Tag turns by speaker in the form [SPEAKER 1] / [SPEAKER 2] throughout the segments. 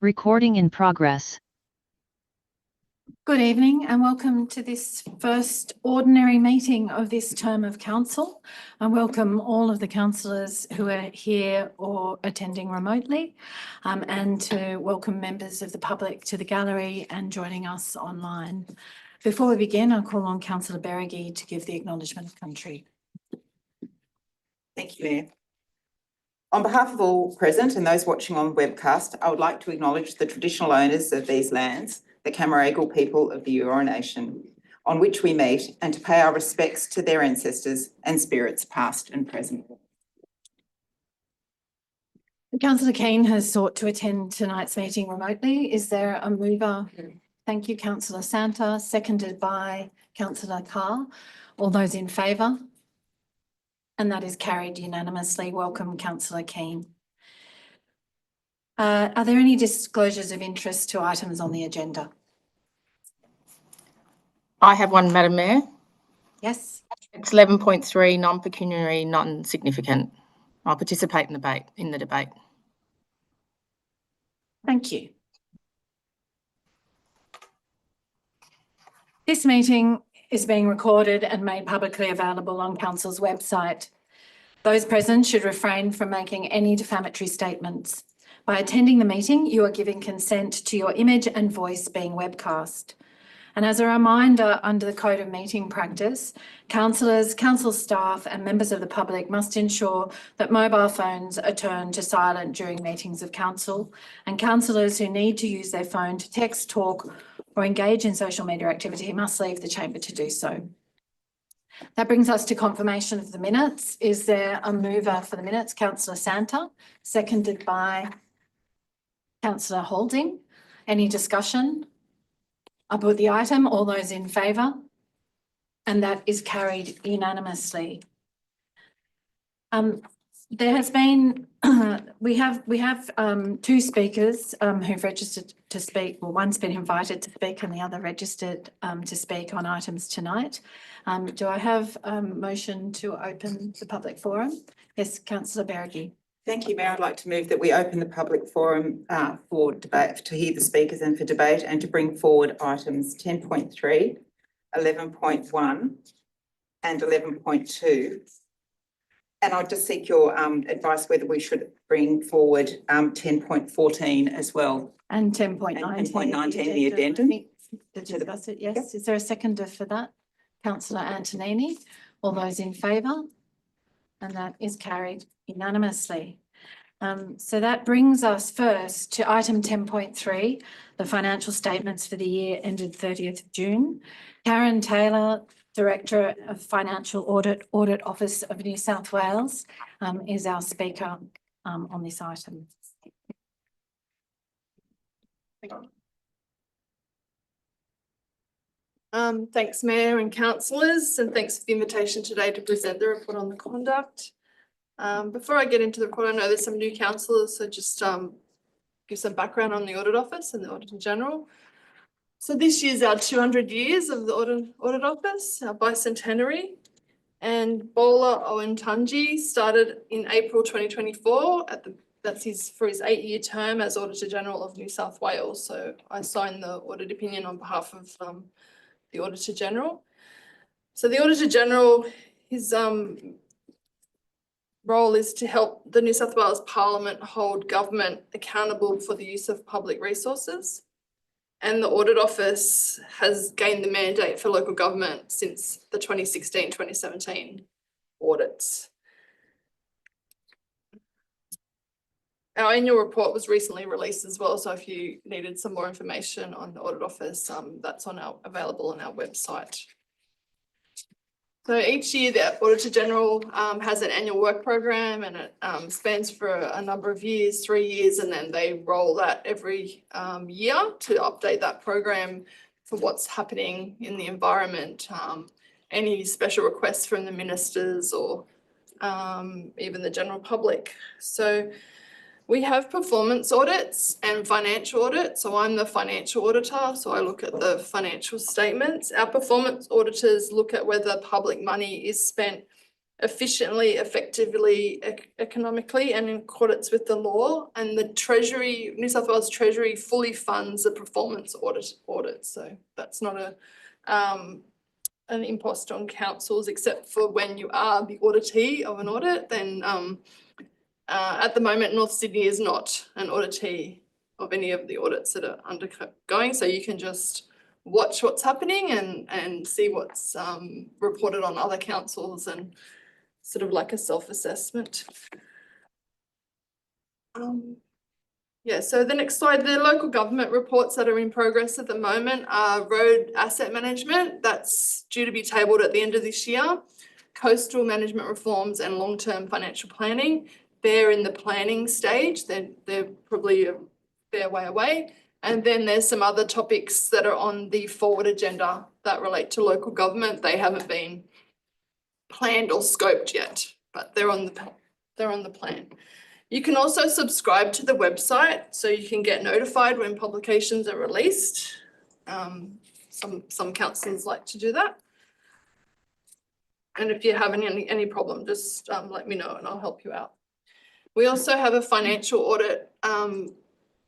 [SPEAKER 1] Recording in progress.
[SPEAKER 2] Good evening and welcome to this first ordinary meeting of this term of council. I welcome all of the councillors who are here or attending remotely, and to welcome members of the public to the gallery and joining us online. Before we begin, I'll call on Councillor Beregi to give the acknowledgement of country.
[SPEAKER 3] Thank you, Mayor. On behalf of all present and those watching on webcast, I would like to acknowledge the traditional owners of these lands, the Cammeraygal people of the Eora Nation, on which we meet, and to pay our respects to their ancestors and spirits past and present.
[SPEAKER 2] Councillor Keane has sought to attend tonight's meeting remotely. Is there a mover? Thank you, Councillor Santa, seconded by Councillor Carr. All those in favour? And that is carried unanimously. Welcome, Councillor Keane. Are there any disclosures of interest to items on the agenda?
[SPEAKER 4] I have one, Madam Mayor.
[SPEAKER 2] Yes.
[SPEAKER 4] It's 11.3, non-pecuniary, non-significant. I'll participate in the debate.
[SPEAKER 2] Thank you. This meeting is being recorded and made publicly available on Council's website. Those present should refrain from making any defamatory statements. By attending the meeting, you are giving consent to your image and voice being webcast. And as a reminder, under the Code of Meeting Practice, councillors, council staff and members of the public must ensure that mobile phones are turned to silent during meetings of council, and councillors who need to use their phone to text, talk or engage in social media activity must leave the chamber to do so. That brings us to confirmation of the minutes. Is there a mover for the minutes? Councillor Santa, seconded by Councillor Holding. Any discussion about the item? All those in favour? And that is carried unanimously. There has been, we have two speakers who've registered to speak. Well, one's been invited to speak and the other registered to speak on items tonight. Do I have a motion to open the public forum? Yes, Councillor Beregi.
[SPEAKER 3] Thank you, Mayor. I'd like to move that we open the public forum for debate, to hear the speakers and for debate, and to bring forward items 10.3, 11.1 and 11.2. And I'll just seek your advice whether we should bring forward 10.14 as well.
[SPEAKER 2] And 10.19.
[SPEAKER 3] And 10.19, the addendum.
[SPEAKER 2] To discuss it, yes. Yep. Is there a seconder for that? Councillor Antonini. All those in favour? And that is carried unanimously. So that brings us first to item 10.3, the financial statements for the year ended 30th of June. Karen Taylor, Director of Financial Audit Office of New South Wales, is our speaker on this item.
[SPEAKER 5] Thank you. Thanks, Mayor and councillors, and thanks for the invitation today to present the report on the conduct. Before I get into the report, I know there's some new councillors, so just give some background on the Audit Office and the Auditor General. So this year's our 200 years of the Audit Office, our bicentenary, and Bola Owentunji started in April 2024 for his 8-year term as Auditor General of New South Wales. So I signed the audit opinion on behalf of the Auditor General. So the Auditor General, his role is to help the New South Wales Parliament hold government accountable for the use of public resources. And the Audit Office has gained the mandate for local government since the 2016-2017 audits. Our annual report was recently released as well, so if you needed some more information on the Audit Office, that's available on our website. So each year the Auditor General has an annual work program, and it spans for a number of years, 3 years, and then they roll that every year to update that program for what's happening in the environment, any special requests from the ministers or even the general public. So we have performance audits and financial audits. So I'm the financial auditor, so I look at the financial statements. Our performance auditors look at whether public money is spent efficiently, effectively, economically, and in accordance with the law. And the Treasury, New South Wales Treasury, fully funds the performance audit. So that's not an impost on councils, except for when you are the auditee of an audit. Then at the moment, North Sydney is not an auditee of any of the audits that are undergoing. So you can just watch what's happening and see what's reported on other councils, and sort of like a self-assessment. Yeah, so the next slide, the local government reports that are in progress at the moment are road asset management, that's due to be tabled at the end of this year, coastal management reforms and long-term financial planning. They're in the planning stage, they're probably a fair way away. And then there's some other topics that are on the forward agenda that relate to local government. They haven't been planned or scoped yet, but they're on the plan. You can also subscribe to the website so you can get notified when publications are released. Some councils like to do that. And if you have any problem, just let me know and I'll help you out. We also have a financial audit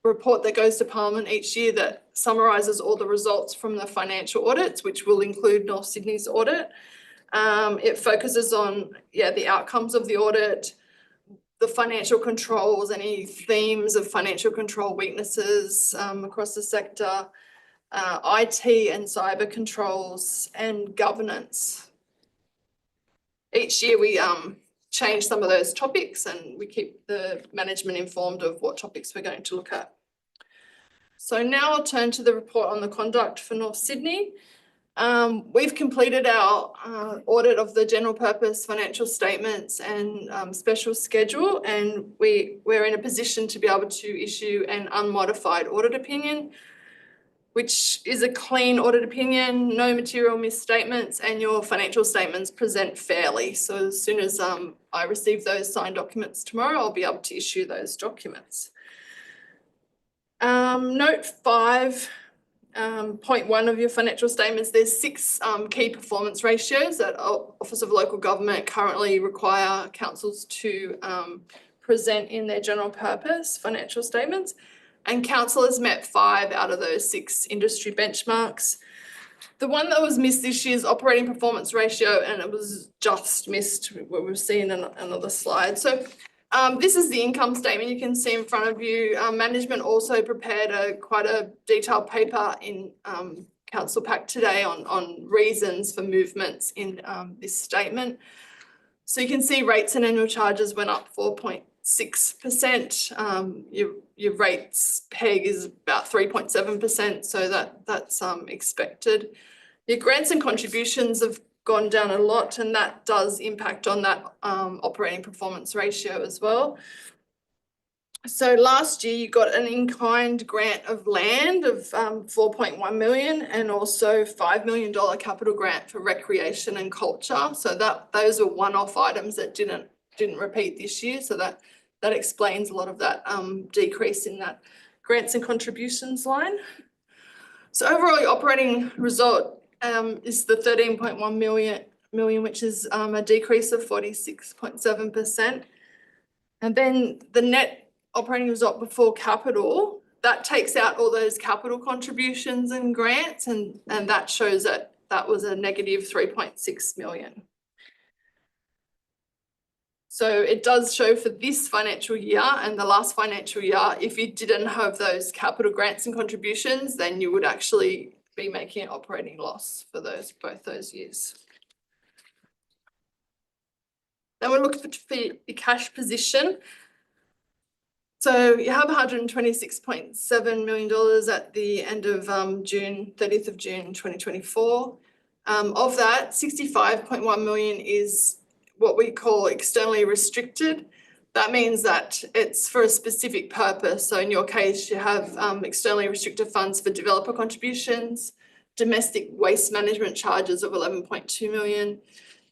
[SPEAKER 5] report that goes to Parliament each year that summarises all the results from the financial audits, which will include North Sydney's audit. It focuses on, the outcomes of the audit, the financial controls, any themes of financial control weaknesses across the sector, IT and cyber controls, and governance. Each year we change some of those topics and we keep the management informed of what topics we're going to look at. So now I'll turn to the report on the conduct for North Sydney. We've completed our audit of the general purpose financial statements and special schedule, and we're in a position to be able to issue an unmodified audit opinion, which is a clean audit opinion, no material misstatements, and your financial statements present fairly. So as soon as I receive those signed documents tomorrow, I'll be able to issue those documents. Note 5.1 of your financial statements, there's 6 key performance ratios that Office of Local Government currently require councils to present in their general purpose financial statements. And council has met 5 out of those 6 industry benchmarks. The one that was missed this year is operating performance ratio, and it was just missed, what we've seen in another slide. So this is the income statement you can see in front of you. Management also prepared quite a detailed paper in council pack today on reasons for movements in this statement. So you can see rates and annual charges went up 4.6%. Your rates peg is about 3.7%, so that's expected. Your grants and contributions have gone down a lot, and that does impact on that operating performance ratio as well. So last year you got an in-kind grant of land of 4.1 million, and also $5 million capital grant for recreation and culture. So those are one-off items that didn't repeat this year. So that explains a lot of that decrease in that grants and contributions line. So overall, your operating result is the 13.1 million, which is a decrease of 46.7%. And then the net operating result before capital, that takes out all those capital contributions and grants, and that shows that was a negative 3.6 million. So it does show for this financial year and the last financial year, if you didn't have those capital grants and contributions, then you would actually be making an operating loss for both those years. Then we'll look for your cash position. So you have $126.7 million at the end of June, 30th of June 2024. Of that, 65.1 million is what we call externally restricted. That means that it's for a specific purpose. So in your case, you have externally restricted funds for developer contributions, domestic waste management charges of 11.2 million,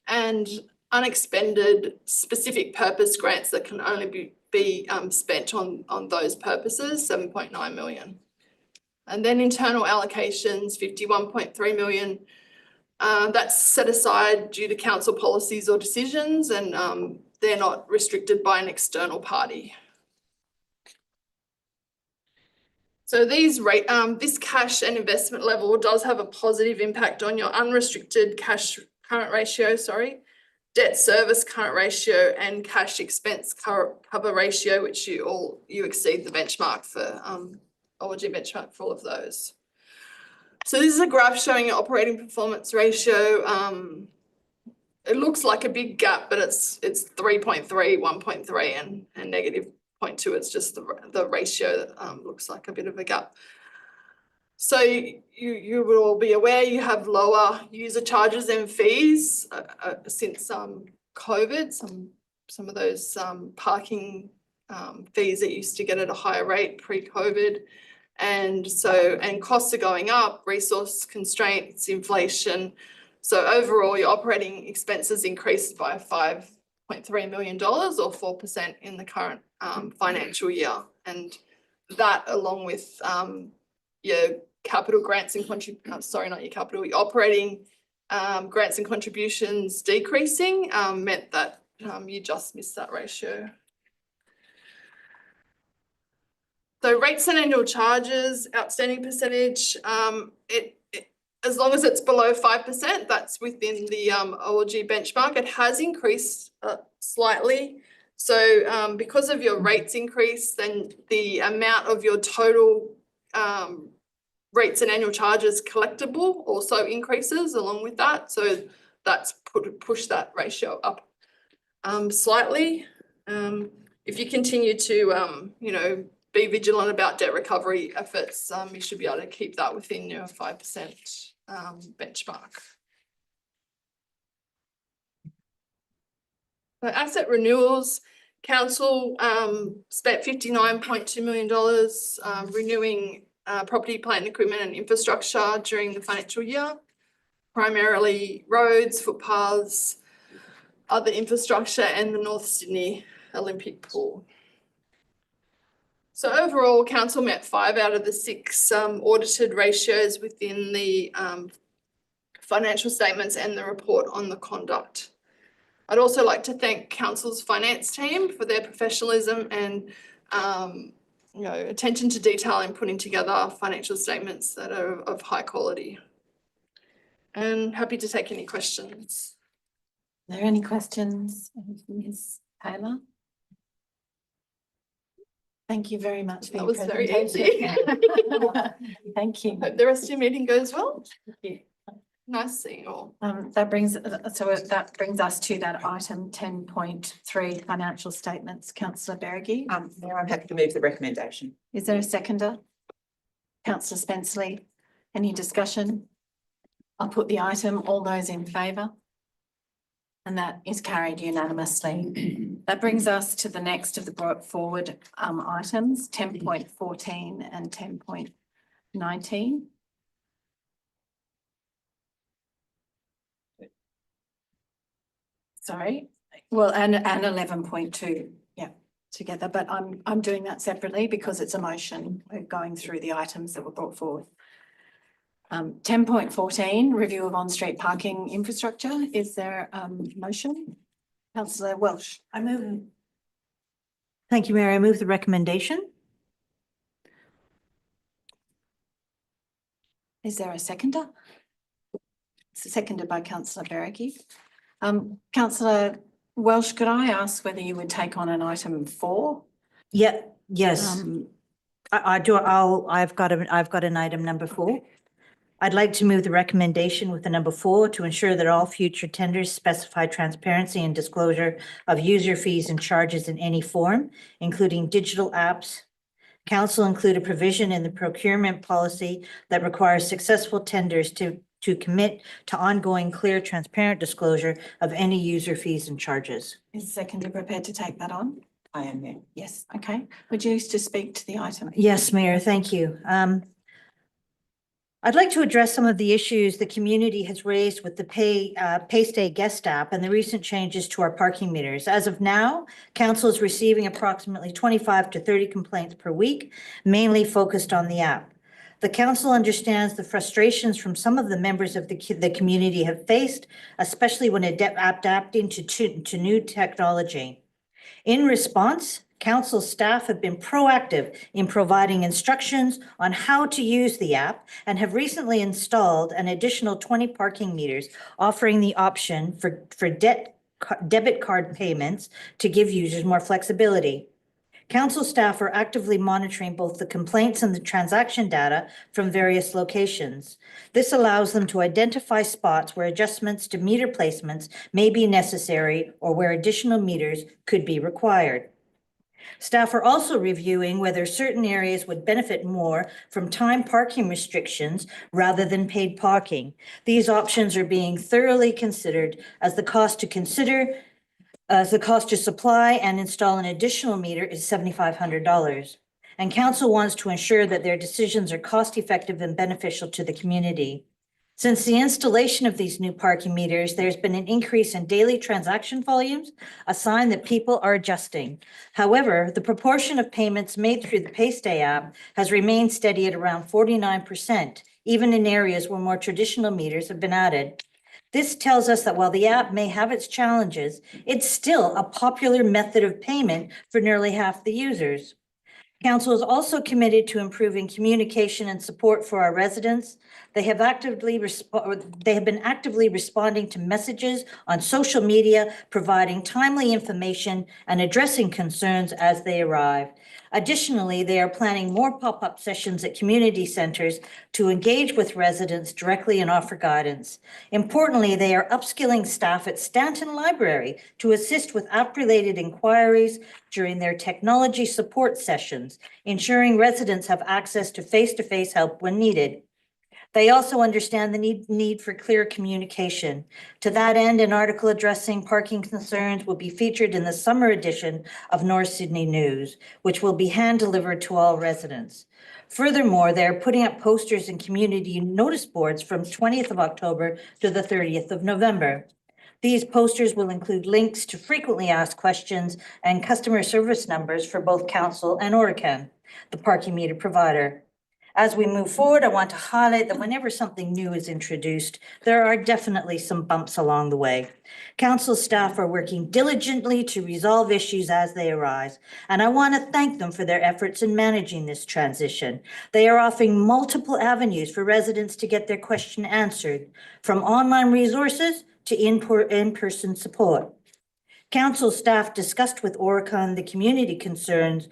[SPEAKER 5] and unexpended specific purpose grants that can only be spent on those purposes, 7.9 million. And then internal allocations, 51.3 million. That's set aside due to council policies or decisions, and they're not restricted by an external party. So these this cash and investment level does have a positive impact on your unrestricted cash current ratio, debt service current ratio, and cash expense cover ratio, which you exceed the benchmark for OLG benchmark for all of those. So this is a graph showing your operating performance ratio. It looks like a big gap, but it's 3.3, 1.3, and negative 0.2. It's just the ratio that looks like a bit of a gap. So you will all be aware you have lower user charges and fees since COVID. Some of those parking fees that used to get at a higher rate pre-COVID. And costs are going up, resource constraints, inflation. So overall, your operating expenses increased by $5.3 million or 4% in the current financial year. And that, along with your capital grants and your operating grants and contributions decreasing, meant that you just missed that ratio. So rates and annual charges, outstanding percentage, as long as it's below 5%, that's within the OLG benchmark. It has increased slightly. So because of your rates increase, then the amount of your total rates and annual charges collectible also increases along with that. So that's pushed that ratio up slightly. If you continue to, be vigilant about debt recovery efforts, you should be able to keep that within your 5% benchmark. So asset renewals, council spent $59.2 million renewing property, plant and equipment and infrastructure during the financial year, primarily roads, footpaths, other infrastructure, and the North Sydney Olympic Pool. So overall, council met 5 out of the 6 audited ratios within the financial statements and the report on the conduct. I'd also like to thank council's finance team for their professionalism and attention to detail in putting together financial statements that are of high quality. And happy to take any questions.
[SPEAKER 2] Are there any questions, Ms. Taylor? Thank you very much for
[SPEAKER 5] That
[SPEAKER 2] your
[SPEAKER 5] was very
[SPEAKER 2] presentation.
[SPEAKER 5] easy.
[SPEAKER 2] Thank you.
[SPEAKER 5] Hope the rest of your meeting goes well.
[SPEAKER 2] Thank you.
[SPEAKER 5] Nice seeing you all.
[SPEAKER 2] That brings us to that item 10.3 financial statements. Councillor Berrigie.
[SPEAKER 3] Mayor, I'm happy to move the recommendation.
[SPEAKER 2] Is there a seconder? Councillor Spenceley, any discussion? I'll put the item, all those in favour? And that is carried unanimously. That brings us to the next of the brought forward items, 10.14 and 10.19. Sorry, well, and 11.2, yeah, together, but I'm doing that separately because it's a motion. We're going through the items that were brought forward. 10.14, review of on-street parking infrastructure. Is there a motion? Councillor Welsh.
[SPEAKER 6] I move. Thank you, Mayor. I move the recommendation.
[SPEAKER 2] Is there a seconder? It's seconded by Councillor Berrigie. Councillor Welsh, could I ask whether you would take on an item 4?
[SPEAKER 6] Yeah, yes. I do. I've got an item number 4. I'd like to move the recommendation with the number 4 to ensure that all future tenders specify transparency and disclosure of user fees and charges in any form, including digital apps. Council include a provision in the procurement policy that requires successful tenders to commit to ongoing, clear, transparent disclosure of any user fees and charges.
[SPEAKER 2] Is the seconder prepared to take that on?
[SPEAKER 3] I am, Mayor.
[SPEAKER 2] Yes, okay. Would you to speak to the item?
[SPEAKER 6] Yes, Mayor, thank you. I'd like to address some of the issues the community has raised with the Paystay Guest app and the recent changes to our parking meters. As of now, council is receiving approximately 25 to 30 complaints per week, mainly focused on the app. The council understands the frustrations from some of the members of the community have faced, especially when adapting to new technology. In response, council staff have been proactive in providing instructions on how to use the app and have recently installed an additional 20 parking meters, offering the option for debit card payments to give users more flexibility. Council staff are actively monitoring both the complaints and the transaction data from various locations. This allows them to identify spots where adjustments to meter placements may be necessary or where additional meters could be required. Staff are also reviewing whether certain areas would benefit more from time parking restrictions rather than paid parking. These options are being thoroughly considered as the cost to supply and install an additional meter is $7,500. And council wants to ensure that their decisions are cost-effective and beneficial to the community. Since the installation of these new parking meters, there's been an increase in daily transaction volumes, a sign that people are adjusting. However, the proportion of payments made through the Paystay app has remained steady at around 49%, even in areas where more traditional meters have been added. This tells us that while the app may have its challenges, it's still a popular method of payment for nearly half the users. Council is also committed to improving communication and support for our residents. They have been actively responding to messages on social media, providing timely information and addressing concerns as they arrive. Additionally, they are planning more pop-up sessions at community centers to engage with residents directly and offer guidance. Importantly, they are upskilling staff at Stanton Library to assist with app-related inquiries during their technology support sessions, ensuring residents have access to face-to-face help when needed. They also understand the need for clear communication. To that end, an article addressing parking concerns will be featured in the summer edition of North Sydney News, which will be hand-delivered to all residents. Furthermore, they're putting up posters and community notice boards from 20th of October to the 30th of November. These posters will include links to frequently asked questions and customer service numbers for both council and Orican, the parking meter provider. As we move forward, I want to highlight that whenever something new is introduced, there are definitely some bumps along the way. Council staff are working diligently to resolve issues as they arise, and I want to thank them for their efforts in managing this transition. They are offering multiple avenues for residents to get their question answered, from online resources to in-person support. Council staff discussed with Orican the community concerns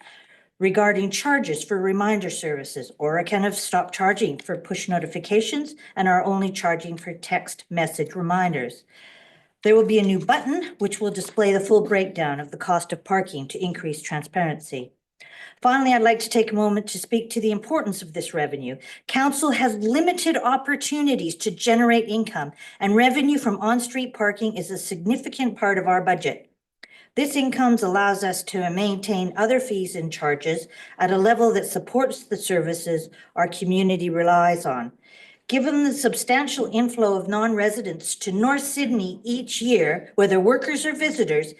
[SPEAKER 6] regarding charges for reminder services. Orican have stopped charging for push notifications and are only charging for text message reminders. There will be a new button which will display the full breakdown of the cost of parking to increase transparency. Finally, I'd like to take a moment to speak to the importance of this revenue. Council has limited opportunities to generate income, and revenue from on-street parking is a significant part of our budget. This income allows us to maintain other fees and charges at a level that supports the services our community relies on. Given the substantial inflow of non-residents to North Sydney each year, whether workers or visitors,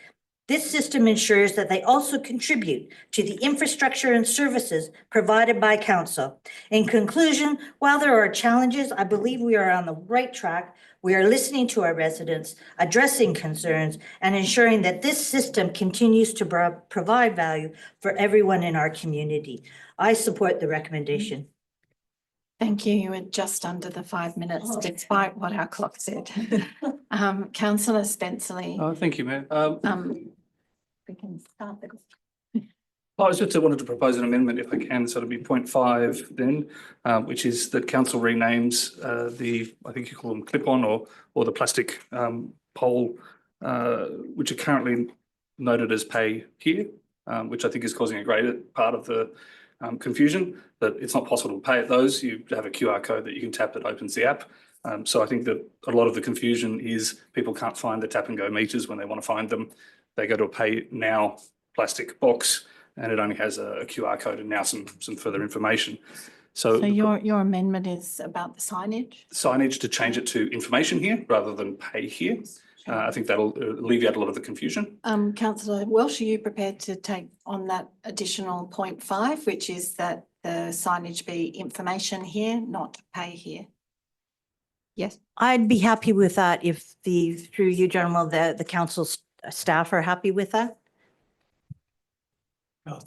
[SPEAKER 6] this system ensures that they also contribute to the infrastructure and services provided by council. In conclusion, while there are challenges, I believe we are on the right track. We are listening to our residents, addressing concerns, and ensuring that this system continues to provide value for everyone in our community. I support the recommendation.
[SPEAKER 2] Thank you. You were just under the 5 minutes, despite what our clock said. Councillor Spenceley.
[SPEAKER 7] Oh, thank you, Mayor.
[SPEAKER 2] We can start the.
[SPEAKER 7] I was just wanted to propose an amendment if I can, so it'll be 0.5 then, which is that council renames I think you call them clip-on or the plastic pole, which are currently noted as pay here, which I think is causing a great part of the confusion, that it's not possible to pay at those. You have a QR code that you can tap that opens the app. So I think that a lot of the confusion is people can't find the tap and go meters when they want to find them. They go to a pay now plastic box and it only has a QR code and now some further information. So
[SPEAKER 2] your amendment is about the signage?
[SPEAKER 7] Signage to change it to information here rather than pay here. I think that'll alleviate a lot of the confusion.
[SPEAKER 2] Councillor Welsh, are you prepared to take on that additional 0.5, which is that the signage be information here, not pay here? Yes.
[SPEAKER 6] I'd be happy with that if through you, gentlemen, the council staff are happy with that.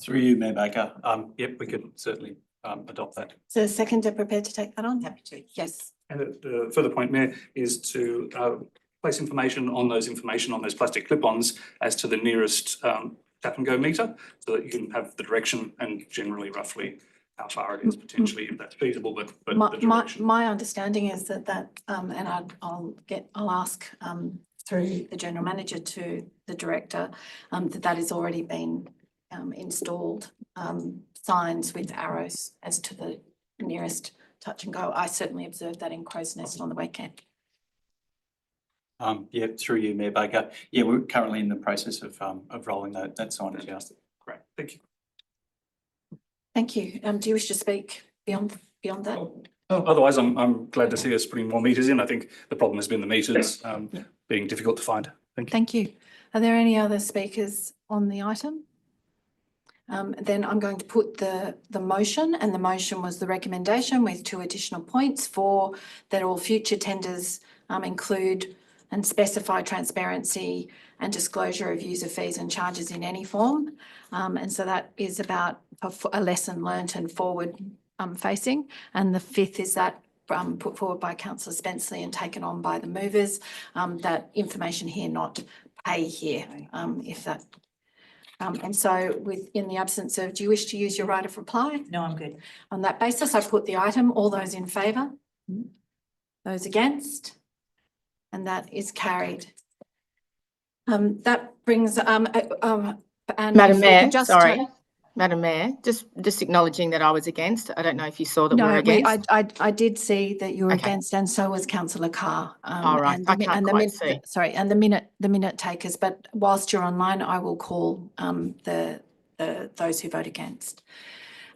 [SPEAKER 8] Through you, Mayor Baker. Yep, we could certainly adopt that.
[SPEAKER 2] So seconder prepared to take that on?
[SPEAKER 3] Happy to.
[SPEAKER 2] Yes.
[SPEAKER 7] And the further point, Mayor, is to place information on those plastic clip-ons as to the nearest tap and go meter, so that you can have the direction and generally roughly how far it is potentially, if that's feasible, but the direction.
[SPEAKER 2] My understanding is that and I'll ask through the general manager to the director, that has already been installed, signs with arrows as to the nearest touch and go. I certainly observed that in Crow's Nest on the weekend.
[SPEAKER 8] Yeah, through you, Mayor Baker. Yeah, we're currently in the process of rolling that signage out.
[SPEAKER 7] Great, thank you.
[SPEAKER 2] Thank you. Do you wish to speak beyond that?
[SPEAKER 7] Otherwise, I'm glad to see us putting more meters in. I think the problem has been the meters being difficult to find. Thank you.
[SPEAKER 2] Thank you. Are there any other speakers on the item? Then I'm going to put the motion, and the motion was the recommendation with 2 additional points for that all future tenders include and specify transparency and disclosure of user fees and charges in any form. And so that is about a lesson learnt and forward facing. And the 5th is that put forward by Councillor Spenceley and taken on by the movers, that information here, not pay here, if that. And so in the absence of, do you wish to use your right of reply?
[SPEAKER 6] No, I'm good.
[SPEAKER 2] On that basis, I put the item. All those in favour? Those against? And that is carried. That brings, and
[SPEAKER 4] Madam
[SPEAKER 2] if we
[SPEAKER 4] Mayor,
[SPEAKER 2] could just,
[SPEAKER 4] sorry. Madam Mayor, just acknowledging that I was against. I don't know if you saw that we were
[SPEAKER 2] No,
[SPEAKER 4] against.
[SPEAKER 2] I did see that you were
[SPEAKER 4] Okay.
[SPEAKER 2] against, and so was Councillor Carr.
[SPEAKER 4] All right, I can't quite see.
[SPEAKER 2] Sorry, and the minute takers, but whilst you're online, I will call those who vote against.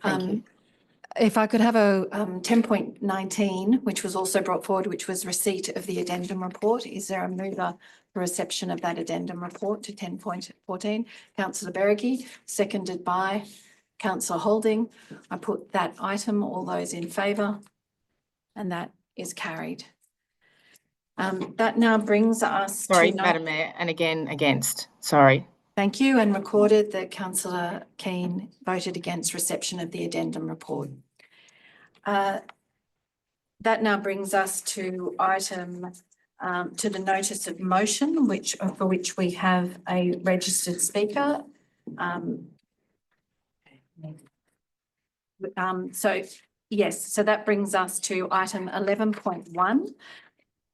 [SPEAKER 4] Thank you.
[SPEAKER 2] If I could have a 10.19, which was also brought forward, which was receipt of the addendum report. Is there a mover for reception of that addendum report to 10.14? Councillor Berricky, seconded by Councillor Holding. I put that item. All those in favour? And that is carried. That now brings us
[SPEAKER 4] Sorry,
[SPEAKER 2] to
[SPEAKER 4] Madam Mayor, and again against. Sorry.
[SPEAKER 2] Thank you, and recorded that Councillor Keane voted against reception of the addendum report. That now brings us to item, to the notice of motion, for which we have a registered speaker. So yes, that brings us to item 11.1.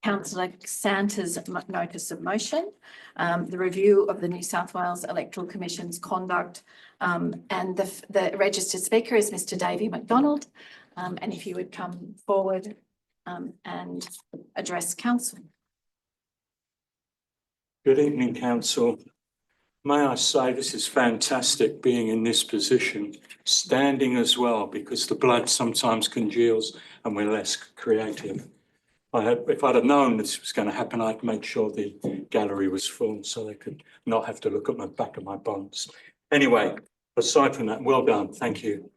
[SPEAKER 2] Councillor Santa's notice of motion, the review of the New South Wales Electoral Commission's conduct, and the registered speaker is Mr. Davey McDonald. And if you would come forward and address council.
[SPEAKER 9] Good evening, council. May I say this is fantastic being in this position, standing as well, because the blood sometimes congeals and we're less creative. If I'd have known this was going to happen, I'd make sure the gallery was full so they could not have to look at my back of my bonds. Anyway, aside from that, well done. Thank you.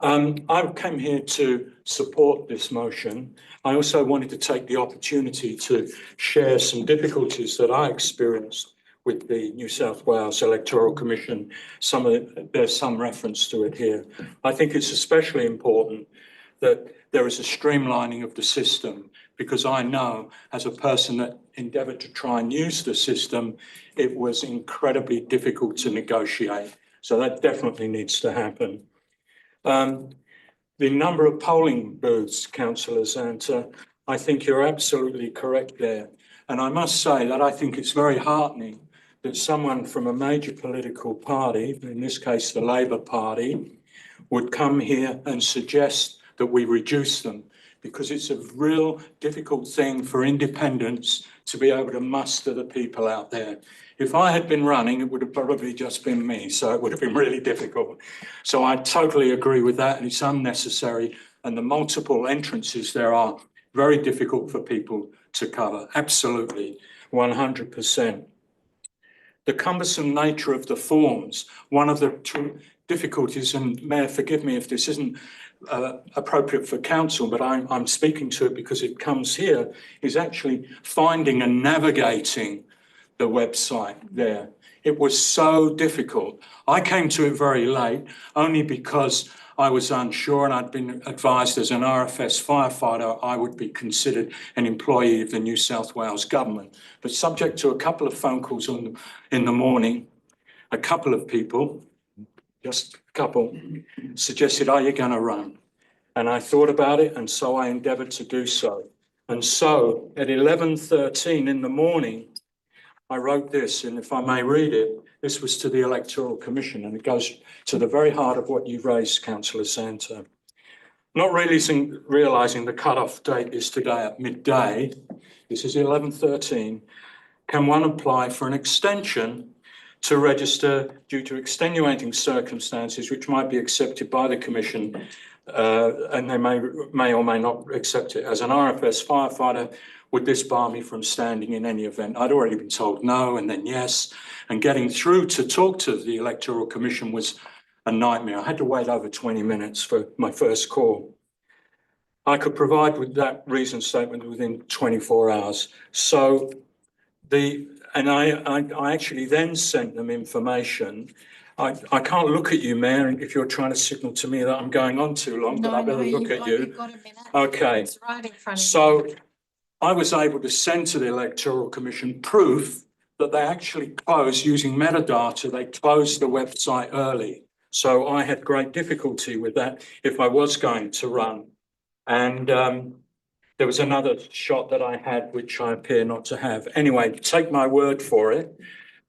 [SPEAKER 9] I came here to support this motion. I also wanted to take the opportunity to share some difficulties that I experienced with the New South Wales Electoral Commission. There's some reference to it here. I think it's especially important that there is a streamlining of the system, because I know as a person that endeavoured to try and use the system, it was incredibly difficult to negotiate. So that definitely needs to happen. The number of polling booths, Councillor Zanta, I think you're absolutely correct there. And I must say that I think it's very heartening that someone from a major political party, in this case the Labor Party, would come here and suggest that we reduce them, because it's a real difficult thing for independents to be able to muster the people out there. If I had been running, it would have probably just been me, so it would have been really difficult. So I totally agree with that, and it's unnecessary, and the multiple entrances there are very difficult for people to cover, absolutely. 100%. The cumbersome nature of the forms, one of the difficulties, and Mayor, forgive me if this isn't appropriate for council, but I'm speaking to it because it comes here, is actually finding and navigating the website there. It was so difficult. I came to it very late only because I was unsure, and I'd been advised as an RFS firefighter I would be considered an employee of the New South Wales government. But subject to a couple of phone calls in the morning, a couple of people, just a couple, suggested, are you going to run? And I thought about it, and so I endeavoured to do so. And so at 11:13 in the morning, I wrote this, and if I may read it, this was to the Electoral Commission, and it goes to the very heart of what you've raised, Councillor Santo. Not realising the cut-off date is today at midday, this is 11:13, can one apply for an extension to register due to extenuating circumstances which might be accepted by the Commission, and they may or may not accept it. As an RFS firefighter, would this bar me from standing in any event? I'd already been told no, and then yes, and getting through to talk to the Electoral Commission was a nightmare. I had to wait over 20 minutes for my first call. I could provide with that reason statement within 24 hours. So I actually then sent them information. I can't look at you, Mayor, if you're trying to signal to me that I'm going on too long, but I better look at you.
[SPEAKER 2] You've got a minute.
[SPEAKER 9] Okay.
[SPEAKER 2] It's right in front of you.
[SPEAKER 9] So I was able to send to the Electoral Commission proof that they actually closed using metadata. They closed the website early. So I had great difficulty with that if I was going to run. And there was another shot that I had, which I appear not to have. Anyway, take my word for it.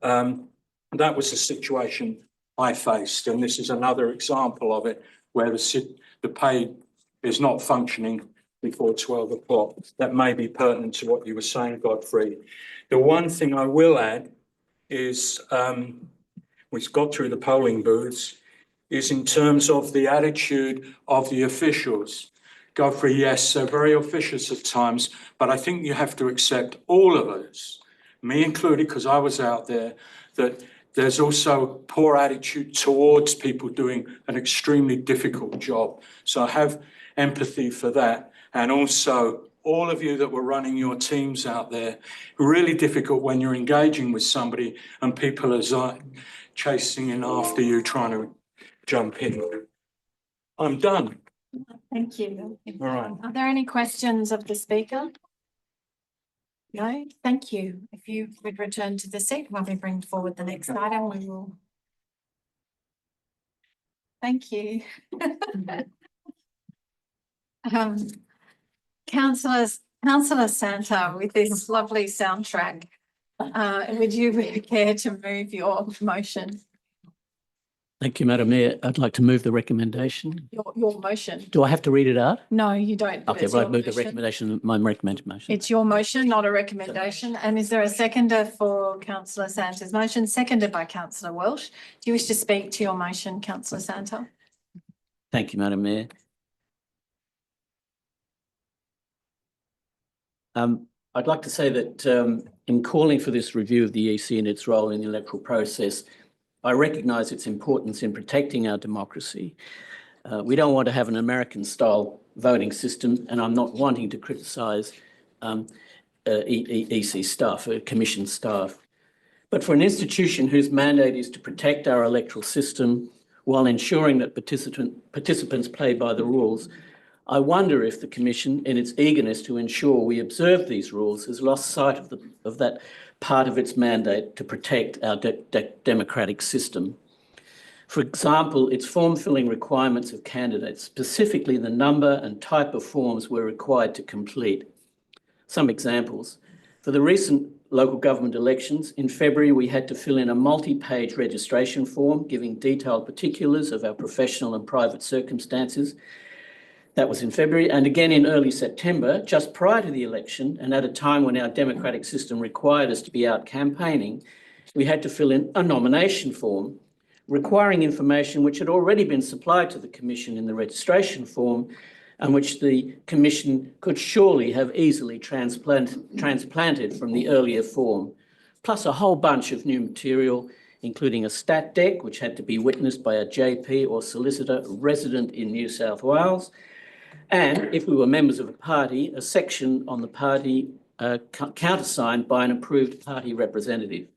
[SPEAKER 9] That was the situation I faced. And this is another example of it where the pay is not functioning before 12 o'clock. That may be pertinent to what you were saying, Godfrey. The one thing I will add is, we've got through the polling booths, is in terms of the attitude of the officials. Godfrey, yes, they're very officious at times, but I think you have to accept, all of us, me included, because I was out there, that there's also poor attitude towards people doing an extremely difficult job. So I have empathy for that. And also all of you that were running your teams out there, really difficult when you're engaging with somebody and people are chasing in after you, trying to jump in. I'm done.
[SPEAKER 2] Thank you.
[SPEAKER 9] All right.
[SPEAKER 2] Are there any questions of the speaker? No, thank you. If you would return to the seat while we bring forward the next item, we will. Thank you. Councillor Santa, with this lovely soundtrack, would you care to move your motion?
[SPEAKER 10] Thank you, Madam Mayor. I'd like to move the recommendation.
[SPEAKER 2] Your motion?
[SPEAKER 10] Do I have to read it out?
[SPEAKER 2] No, you don't. but
[SPEAKER 10] Okay,
[SPEAKER 2] it's
[SPEAKER 10] well,
[SPEAKER 2] your
[SPEAKER 10] I move the
[SPEAKER 2] motion.
[SPEAKER 10] recommendation, my recommended motion.
[SPEAKER 2] It's your motion, not a recommendation. And is there a seconder for councillor Santa's motion? Seconded by councillor Welsh. Do you wish to speak to your motion, councillor Santa?
[SPEAKER 10] Thank you, Madam Mayor. I'd like to say that in calling for this review of the EC and its role in the electoral process, I recognise its importance in protecting our democracy. We don't want to have an American-style voting system, and I'm not wanting to criticise EC staff, Commission staff. But for an institution whose mandate is to protect our electoral system while ensuring that participants play by the rules, I wonder if the Commission, in its eagerness to ensure we observe these rules, has lost sight of that part of its mandate to protect our democratic system. For example, its form-filling requirements of candidates, specifically the number and type of forms we're required to complete. Some examples. For the recent local government elections, in February, we had to fill in a multi-page registration form giving detailed particulars of our professional and private circumstances. That was in February, and again in early September, just prior to the election, and at a time when our democratic system required us to be out campaigning, we had to fill in a nomination form requiring information which had already been supplied to the Commission in the registration form, and which the Commission could surely have easily transplanted from the earlier form, plus a whole bunch of new material, including a stat deck, which had to be witnessed by a JP or solicitor resident in New South Wales, and if we were members of a party, a section on the party countersigned by an approved party representative.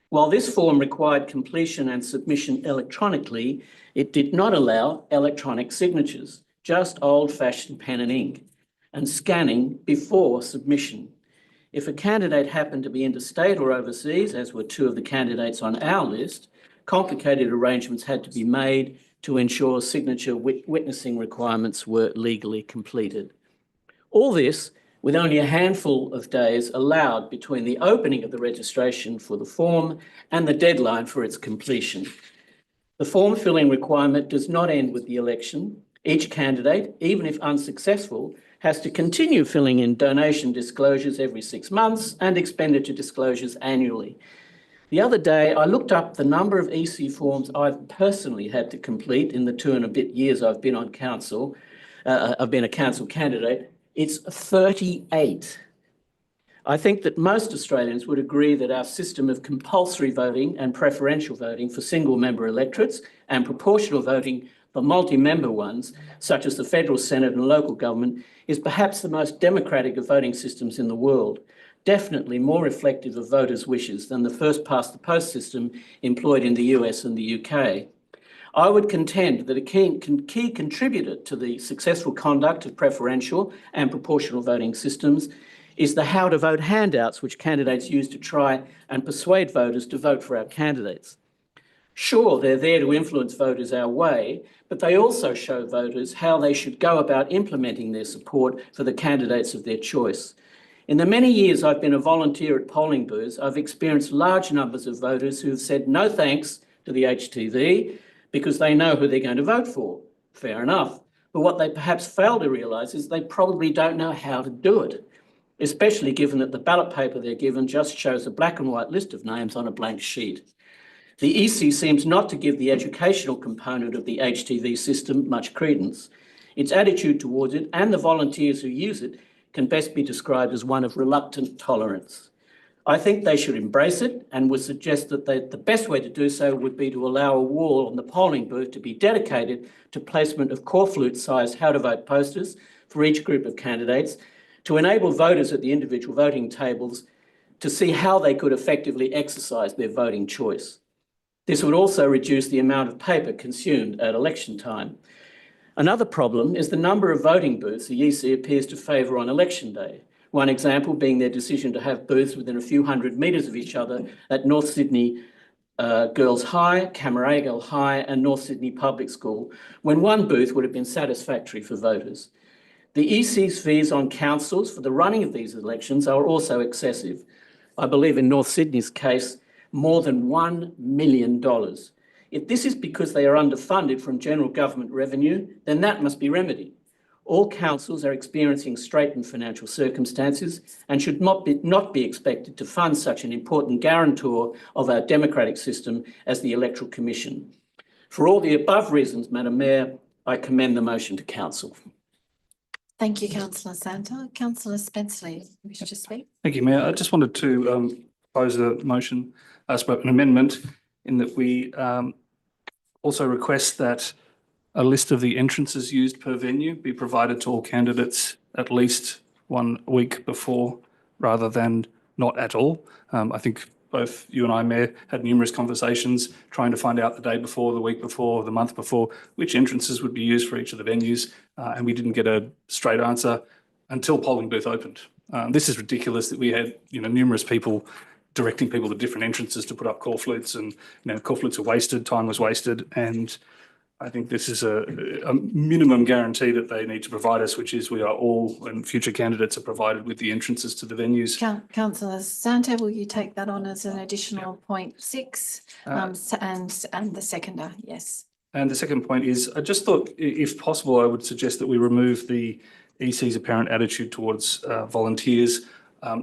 [SPEAKER 10] While this form required completion and submission electronically, it did not allow electronic signatures, just old-fashioned pen and ink, and scanning before submission. If a candidate happened to be interstate or overseas, as were two of the candidates on our list, complicated arrangements had to be made to ensure signature witnessing requirements were legally completed. All this with only a handful of days allowed between the opening of the registration for the form and the deadline for its completion. The form filling requirement does not end with the election. Each candidate, even if unsuccessful, has to continue filling in donation disclosures every 6 months and expenditure disclosures annually. The other day, I looked up the number of EC forms I've personally had to complete in the 2 and a bit years I've been on council. I've been a council candidate. It's 38. I think that most Australians would agree that our system of compulsory voting and preferential voting for single-member electorates and proportional voting for multi-member ones, such as the federal Senate and local government, is perhaps the most democratic of voting systems in the world, definitely more reflective of voters' wishes than the first-past-the-post system employed in the US and the UK. I would contend that a key contributor to the successful conduct of preferential and proportional voting systems is the how to vote handouts which candidates use to try and persuade voters to vote for our candidates. Sure, they're there to influence voters our way, but they also show voters how they should go about implementing their support for the candidates of their choice. In the many years I've been a volunteer at polling booths, I've experienced large numbers of voters who have said no thanks to the HTV because they know who they're going to vote for. Fair enough. But what they perhaps fail to realise is they probably don't know how to do it, especially given that the ballot paper they're given just shows a black and white list of names on a blank sheet. The EC seems not to give the educational component of the HTV system much credence. Its attitude towards it and the volunteers who use it can best be described as one of reluctant tolerance. I think they should embrace it and would suggest that the best way to do so would be to allow a wall on the polling booth to be dedicated to placement of corflute-sized how-to-vote posters for each group of candidates to enable voters at the individual voting tables to see how they could effectively exercise their voting choice. This would also reduce the amount of paper consumed at election time. Another problem is the number of voting booths the EC appears to favour on election day. One example being their decision to have booths within a few hundred metres of each other at North Sydney Girls High, Camaragal High and North Sydney Public School, when one booth would have been satisfactory for voters. The EC's fees on councils for the running of these elections are also excessive. I believe in North Sydney's case, more than $1 million. If this is because they are underfunded from general government revenue, then that must be remedied. All councils are experiencing straitened financial circumstances and should not be expected to fund such an important guarantor of our democratic system as the Electoral Commission. For all the above reasons, Madam Mayor, I commend the motion to council.
[SPEAKER 2] Thank you, Councillor Santa. Councillor Spenceley, wish to speak?
[SPEAKER 7] Thank you, Mayor. I just wanted to propose a motion, an amendment, in that we also request that a list of the entrances used per venue be provided to all candidates at least 1 week before, rather than not at all. I think both you and I, Mayor, had numerous conversations trying to find out the day before, the week before, the month before, which entrances would be used for each of the venues, and we didn't get a straight answer until polling booth opened. This is ridiculous that we had, numerous people directing people to different entrances to put up corflutes, and corflutes are wasted, time was wasted, and I think this is a minimum guarantee that they need to provide us, which is we are all, and future candidates are provided with the entrances to the venues.
[SPEAKER 2] Councillor Santa, will you take that on as an additional point 6? And the seconder, yes.
[SPEAKER 7] And the second point is, I just thought, if possible, I would suggest that we remove the EC's apparent attitude towards volunteers,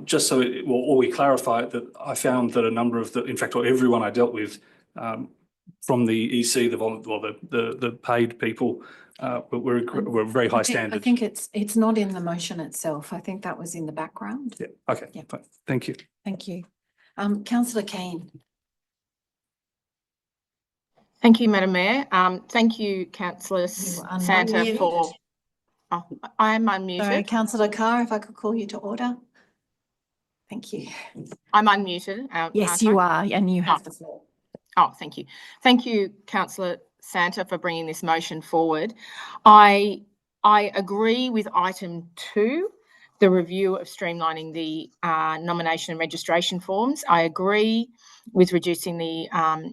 [SPEAKER 7] just so or we clarify that I found that a number of in fact, everyone I dealt with from the EC, the paid people, we're very high
[SPEAKER 2] I
[SPEAKER 7] standard.
[SPEAKER 2] think it's not in the motion itself. I think that was in the background.
[SPEAKER 7] Yeah, okay,
[SPEAKER 2] Yeah.
[SPEAKER 7] fine. Thank you.
[SPEAKER 2] Thank you. Councillor Keane.
[SPEAKER 4] Thank you, Madam Mayor. Thank you, Councillor
[SPEAKER 2] You are
[SPEAKER 4] Santa
[SPEAKER 2] unmuted.
[SPEAKER 4] for. Oh, I am unmuted.
[SPEAKER 2] Sorry, Councillor Carr, if I could call you to order. Thank you.
[SPEAKER 4] I'm unmuted.
[SPEAKER 2] Yes,
[SPEAKER 4] aren't
[SPEAKER 2] you
[SPEAKER 4] I?
[SPEAKER 2] are, and you have the floor.
[SPEAKER 4] Oh, thank you. Thank you, Councillor Santa, for bringing this motion forward. I agree with item 2, the review of streamlining the nomination and registration forms. I agree with reducing the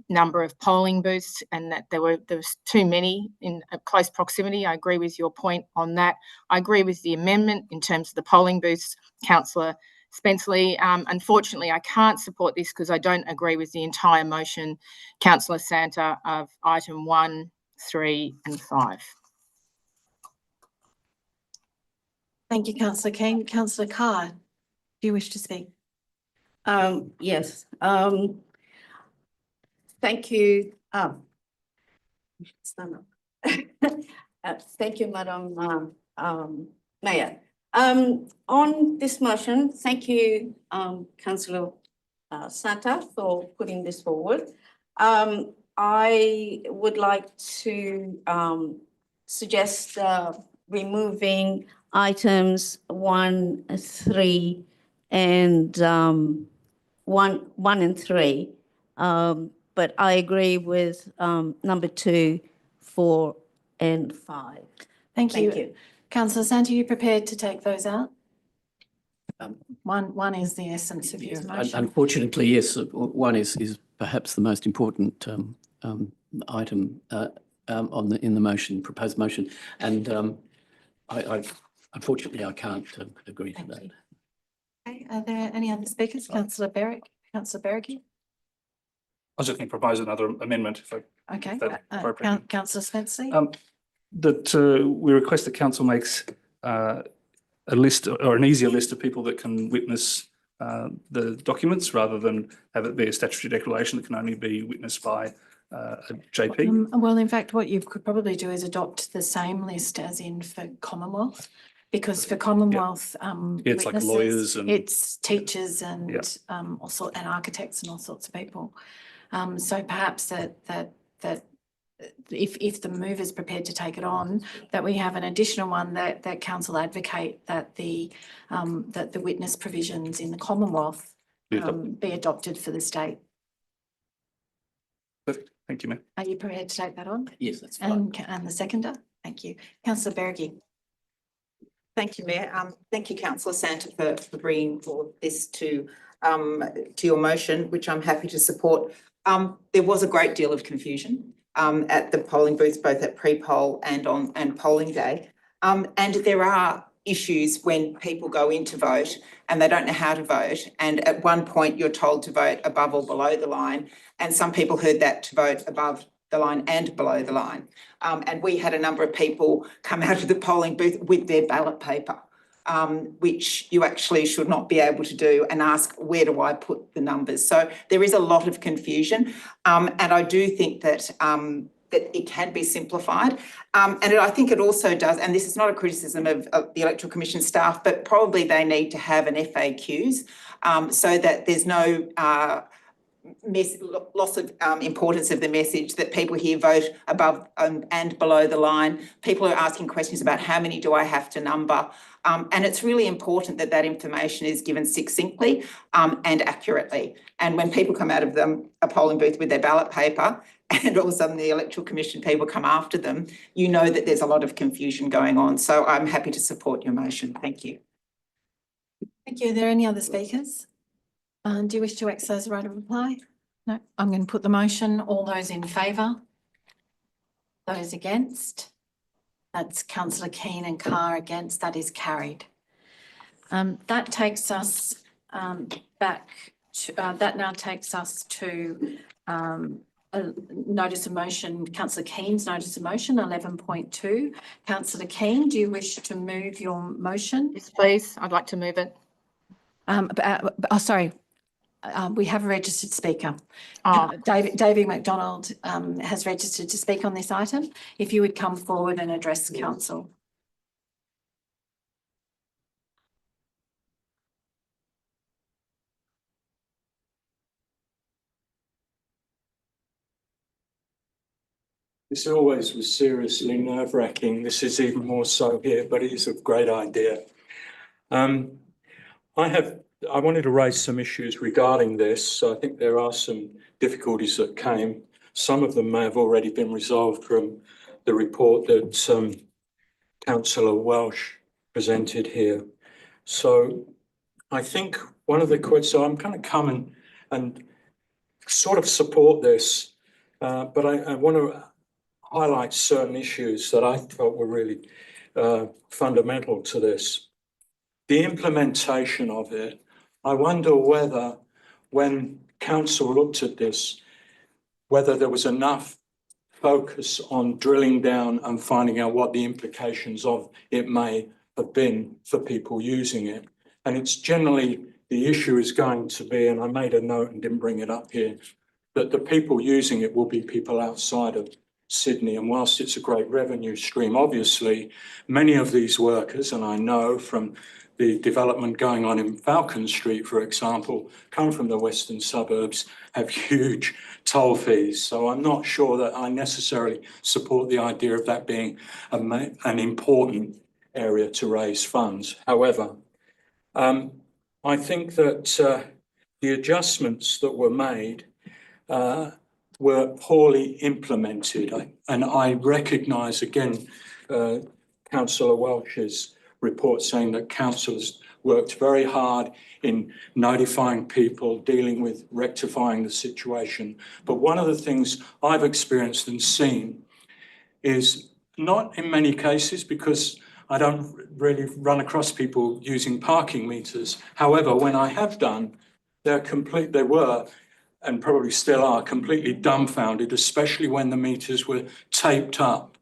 [SPEAKER 4] number of polling booths and that there was too many in close proximity. I agree with your point on that. I agree with the amendment in terms of the polling booths, Councillor Spenceley. Unfortunately, I can't support this because I don't agree with the entire motion, Councillor Santa, of item 1, 3 and 5.
[SPEAKER 2] Thank you, Councillor Keane. Councillor Carr, do you wish to speak?
[SPEAKER 11] Yes, thank you. Stand up. Thank you, Madam Mayor. On this motion, thank you, Councillor Santa, for putting this forward. I would like to suggest removing items 1, 3, and 1 and 3. But I agree with number 2, 4, and 5.
[SPEAKER 2] Thank
[SPEAKER 11] Thank
[SPEAKER 2] you.
[SPEAKER 11] you.
[SPEAKER 2] Councillor Santa, are you prepared to take those out?
[SPEAKER 10] Um,
[SPEAKER 2] One is the essence of your motion.
[SPEAKER 10] Unfortunately, yes, one is perhaps the most important item in the motion, proposed motion, and I unfortunately I can't agree to
[SPEAKER 2] Thank
[SPEAKER 10] that.
[SPEAKER 2] you. Okay, are there any other speakers? Councillor Berwick, Councillor Berricky?
[SPEAKER 7] I was just going to propose another amendment if I
[SPEAKER 2] Okay,
[SPEAKER 7] That's appropriate.
[SPEAKER 2] Councillor Spenceley?
[SPEAKER 7] that we request the council makes a list or an easier list of people that can witness the documents rather than have it be a statutory declaration that can only be witnessed by a JP.
[SPEAKER 2] Well, in fact, what you could probably do is adopt the same list as in for Commonwealth. Because for Commonwealth,
[SPEAKER 7] Yeah, it's like
[SPEAKER 2] witnesses,
[SPEAKER 7] lawyers and-
[SPEAKER 2] it's teachers and
[SPEAKER 7] Yeah.
[SPEAKER 2] also and architects and all sorts of people. So perhaps that if the move is prepared to take it on, that we have an additional one that council advocate that the witness provisions in the Commonwealth be adopted for the state.
[SPEAKER 7] Perfect. Thank you, Mayor.
[SPEAKER 2] Are you prepared to take that on?
[SPEAKER 10] Yes, that's fine.
[SPEAKER 2] And the seconder? Thank you. Councillor Berricky.
[SPEAKER 3] Thank you, Mayor. Thank you, Councillor Santa, for bringing forward this to your motion, which I'm happy to support. There was a great deal of confusion at the polling booths, both at pre-poll and polling day. And there are issues when people go in to vote and they don't know how to vote. And at one point you're told to vote above or below the line. And some people heard that to vote above the line and below the line. And we had a number of people come out of the polling booth with their ballot paper, which you actually should not be able to do, and ask, where do I put the numbers? So there is a lot of confusion. And I do think that that it can be simplified. And I think it also does, and this is not a criticism of the Electoral Commission staff, but probably they need to have an FAQs so that there's no loss of importance of the message that people here vote above and below the line. People are asking questions about how many do I have to number? And it's really important that that information is given succinctly and accurately. And when people come out of a polling booth with their ballot paper and all of a sudden the Electoral Commission people come after them, you know that there's a lot of confusion going on. So I'm happy to support your motion. Thank you.
[SPEAKER 2] Thank you. Are there any other speakers? Do you wish to exercise the right of reply? No, I'm going to put the motion. All those in favour? Those against? That's Councillor Keane and Carr against. That is carried. That takes us back to, that now takes us to a notice of motion, Councillor Keane's notice of motion 11.2. Councillor Keane, do you wish to move your motion?
[SPEAKER 4] Yes, please. I'd like to move it.
[SPEAKER 2] Sorry. we have a registered speaker.
[SPEAKER 4] Oh,
[SPEAKER 2] David McDonald has registered to speak on this item. If you would come forward and address council.
[SPEAKER 9] This always was seriously nerve-wracking. This is even more so here, but it is a great idea. I wanted to raise some issues regarding this. So I think there are some difficulties that came. Some of them may have already been resolved from the report that Councillor Welsh presented here. So I think one of the questions, so I'm going to come and sort of support this, but I want to highlight certain issues that I felt were really fundamental to this. The implementation of it, I wonder whether when council looked at this, whether there was enough focus on drilling down and finding out what the implications of it may have been for people using it. And it's generally, the issue is going to be, and I made a note and didn't bring it up here, that the people using it will be people outside of Sydney. And whilst it's a great revenue stream, obviously, many of these workers, and I know from the development going on in Falcon Street, for example, come from the western suburbs, have huge toll fees. So I'm not sure that I necessarily support the idea of that being an important area to raise funds. However, I think that the adjustments that were made were poorly implemented. And I recognise, again, Councillor Welsh's report saying that council has worked very hard in notifying people, dealing with rectifying the situation. But one of the things I've experienced and seen is, not in many cases, because I don't really run across people using parking meters. However, when I have done, they were, and probably still are, completely dumbfounded, especially when the meters were taped up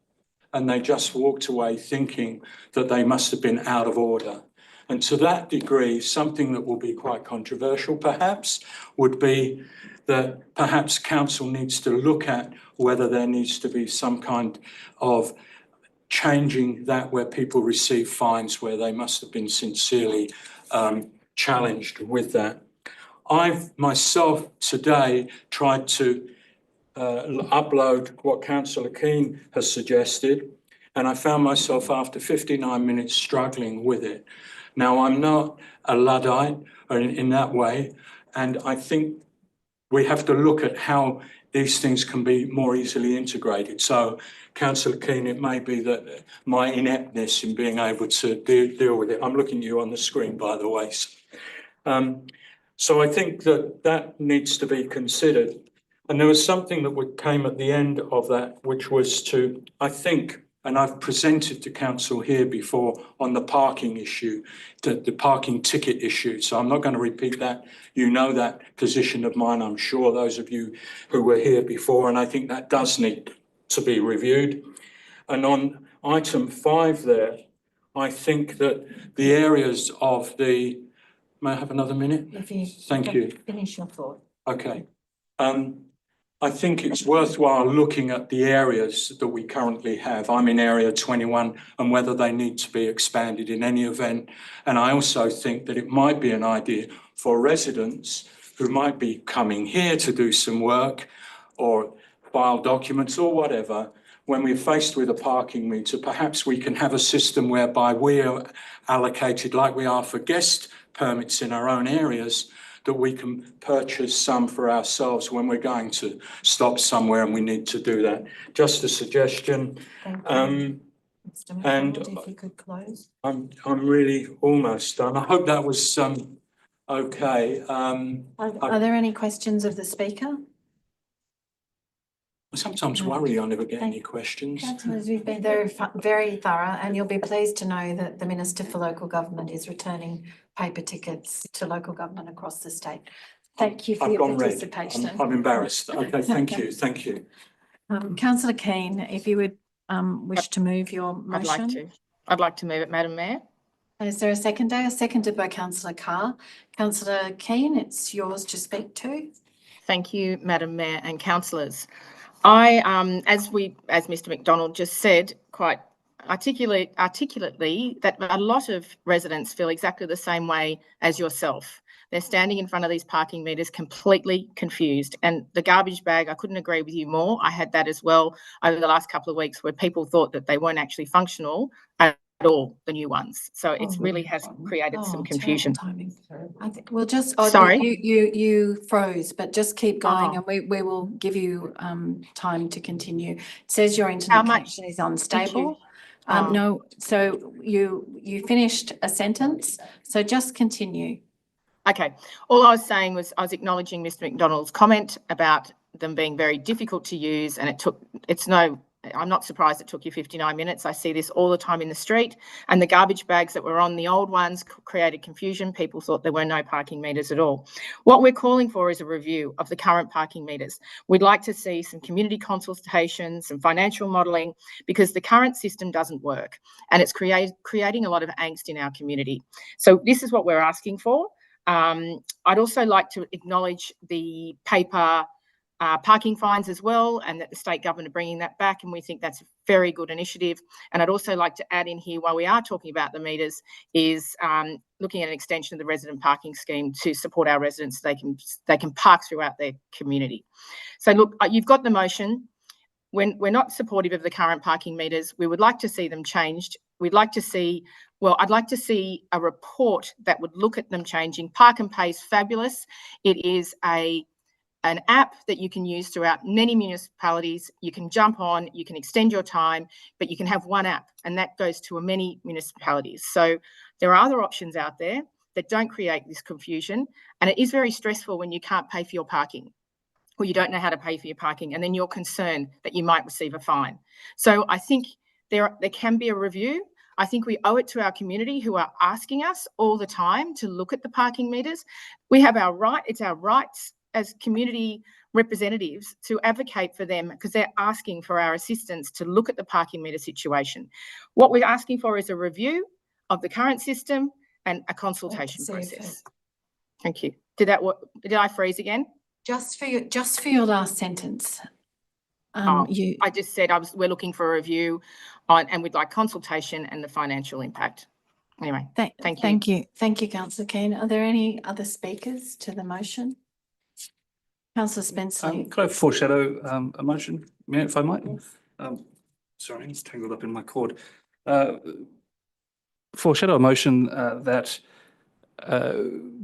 [SPEAKER 9] and they just walked away thinking that they must have been out of order. And to that degree, something that will be quite controversial perhaps would be that perhaps council needs to look at whether there needs to be some kind of changing that where people receive fines where they must have been sincerely challenged with that. I've myself today tried to upload what Councillor Keane has suggested, and I found myself after 59 minutes struggling with it. Now, I'm not a Luddite in that way, and I think we have to look at how these things can be more easily integrated. So, Councillor Keane, it may be that my ineptness in being able to deal with it, I'm looking at you on the screen, by the way. So I think that needs to be considered. And there was something that came at the end of that, which was to, I think, and I've presented to council here before on the parking issue, the parking ticket issue. So I'm not going to repeat that. You know that position of mine, I'm sure, those of you who were here before, and I think that does need to be reviewed. And on item 5 there, I think that the areas of the, may I have another minute? Thank you.
[SPEAKER 2] Finish your thought.
[SPEAKER 9] Okay. I think it's worthwhile looking at the areas that we currently have. I'm in area 21 and whether they need to be expanded in any event. And I also think that it might be an idea for residents who might be coming here to do some work or file documents or whatever. When we're faced with a parking meter, perhaps we can have a system whereby we are allocated, like we are for guest permits in our own areas, that we can purchase some for ourselves when we're going to stop somewhere and we need to do that. Just a suggestion. And
[SPEAKER 2] if you could close.
[SPEAKER 9] I'm really almost done. I hope that was okay.
[SPEAKER 2] Are there any questions of the speaker?
[SPEAKER 9] I sometimes worry I never get any questions.
[SPEAKER 2] Councillors, we've been very thorough, and you'll be pleased to know that the Minister for Local Government is returning paper tickets to local government across the state. Thank you for
[SPEAKER 9] I've
[SPEAKER 2] your
[SPEAKER 9] gone red.
[SPEAKER 2] participation.
[SPEAKER 9] I'm embarrassed. Okay, thank you, thank you.
[SPEAKER 2] Councillor Keane, if you would wish to move your
[SPEAKER 4] I'd like
[SPEAKER 2] motion.
[SPEAKER 4] to. I'd like to move it, Madam Mayor.
[SPEAKER 2] Is there a seconder? Seconded by councillor Carr. Councillor Keane, it's yours to speak to.
[SPEAKER 4] Thank you, Madam Mayor and councillors. I, as Mr. McDonald just said, quite articulately, that a lot of residents feel exactly the same way as yourself. They're standing in front of these parking meters completely confused. And the garbage bag, I couldn't agree with you more. I had that as well over the last couple of weeks where people thought that they weren't actually functional at all, the new ones. So it really has created some confusion.
[SPEAKER 2] I think we'll just,
[SPEAKER 4] Sorry?
[SPEAKER 2] you froze, but just keep going
[SPEAKER 4] Oh.
[SPEAKER 2] and we will give you time to continue. It says your
[SPEAKER 4] How
[SPEAKER 2] internet
[SPEAKER 4] much?
[SPEAKER 2] connection is
[SPEAKER 4] Thank you.
[SPEAKER 2] unstable.
[SPEAKER 4] Oh.
[SPEAKER 2] No, so you finished a sentence, so just continue.
[SPEAKER 4] Okay, all I was saying was I was acknowledging Mr. McDonald's comment about them being very difficult to use, and I'm not surprised it took you 59 minutes. I see this all the time in the street, and the garbage bags that were on the old ones created confusion. People thought there were no parking meters at all. What we're calling for is a review of the current parking meters. We'd like to see some community consultations, some financial modelling, because the current system doesn't work, and it's creating a lot of angst in our community. So this is what we're asking for. I'd also like to acknowledge the paper parking fines as well, and that the state government are bringing that back, and we think that's a very good initiative. And I'd also like to add in here, while we are talking about the meters, is looking at an extension of the resident parking scheme to support our residents so they can park throughout their community. So look, you've got the motion. When we're not supportive of the current parking meters, we would like to see them changed. We'd like to see, well, I'd like to see a report that would look at them changing. Park and Pay is fabulous. It is an app that you can use throughout many municipalities. You can jump on, you can extend your time, but you can have one app, and that goes to many municipalities. So there are other options out there that don't create this confusion, and it is very stressful when you can't pay for your parking, or you don't know how to pay for your parking, and then you're concerned that you might receive a fine. So I think there can be a review. I think we owe it to our community who are asking us all the time to look at the parking meters. We have our right, it's our rights as community representatives to advocate for them, because they're asking for our assistance to look at the parking meter situation. What we're asking for is a review of the current system and a consultation process. Thank you. Did I freeze again?
[SPEAKER 2] Just for your last sentence.
[SPEAKER 4] I just said we're looking for a review on, and we'd like consultation and the financial impact. Anyway, thank you.
[SPEAKER 2] Thank you, Councillor Keane. Are there any other speakers to the motion? Councillor Spenceley.
[SPEAKER 7] Could I foreshadow a motion, if I might? Sorry, it's tangled up in my cord. Foreshadow a motion that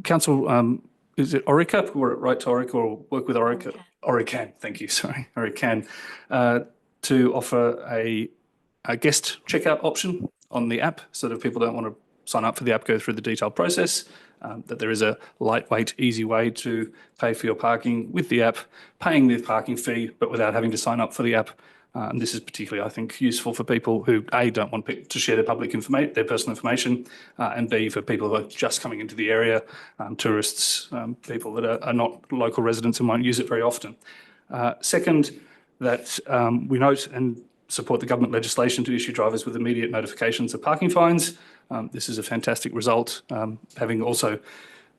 [SPEAKER 7] council, is it Orica, or right to Orica, or work with Orica? Orican, thank you, sorry, Orican, to offer a guest checkout option on the app, so that if people don't want to sign up for the app, go through the detailed process, that there is a lightweight, easy way to pay for your parking with the app, paying the parking fee, but without having to sign up for the app. And this is particularly, I think, useful for people who, A, don't want to share their personal information, and B, for people who are just coming into the area, tourists, people that are not local residents and won't use it very often. Second, that we note and support the government legislation to issue drivers with immediate notifications of parking fines. This is a fantastic result. Having also,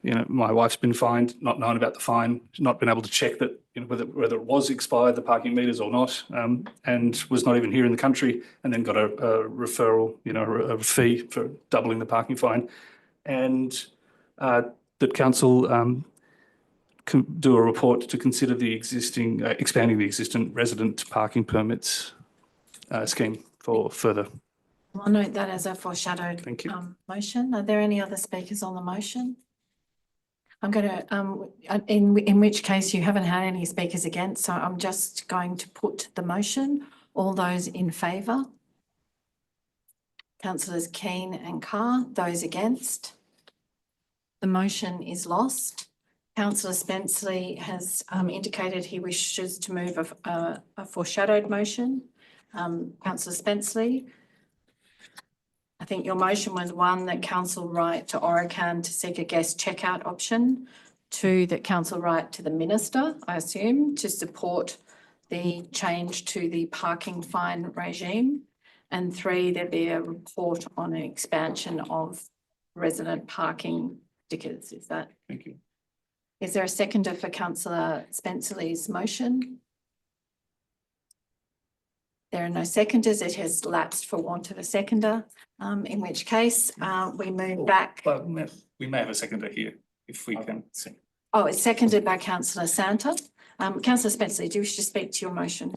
[SPEAKER 7] my wife's been fined, not known about the fine, not been able to check that, whether it was expired, the parking meters or not, and was not even here in the country, and then got a referral, a fee for doubling the parking fine. And that council can do a report to consider the existing, expanding the existing resident parking permits scheme for further.
[SPEAKER 2] I'll note that as a foreshadowed
[SPEAKER 7] Thank you.
[SPEAKER 2] motion. Are there any other speakers on the motion? I'm going to, in which case you haven't had any speakers against, so I'm just going to put the motion. All those in favour? Councillors Keane and Carr. Those against? The motion is lost. Councillor Spenceley has indicated he wishes to move a foreshadowed motion. Councillor Spenceley, I think your motion was 1, that council write to Orican to seek a guest checkout option. 2, that council write to the minister, I assume, to support the change to the parking fine regime. And 3, there be a report on an expansion of resident parking stickers.
[SPEAKER 7] Thank you.
[SPEAKER 2] Is there a seconder for councillor Spenceley's motion? There are no seconders. It has lapsed for want of a seconder, in which case we move back.
[SPEAKER 7] But we may have a seconder here if we can see.
[SPEAKER 2] Oh, it's seconded by councillor Santa. Councillor Spenceley, do you wish to speak to your motion?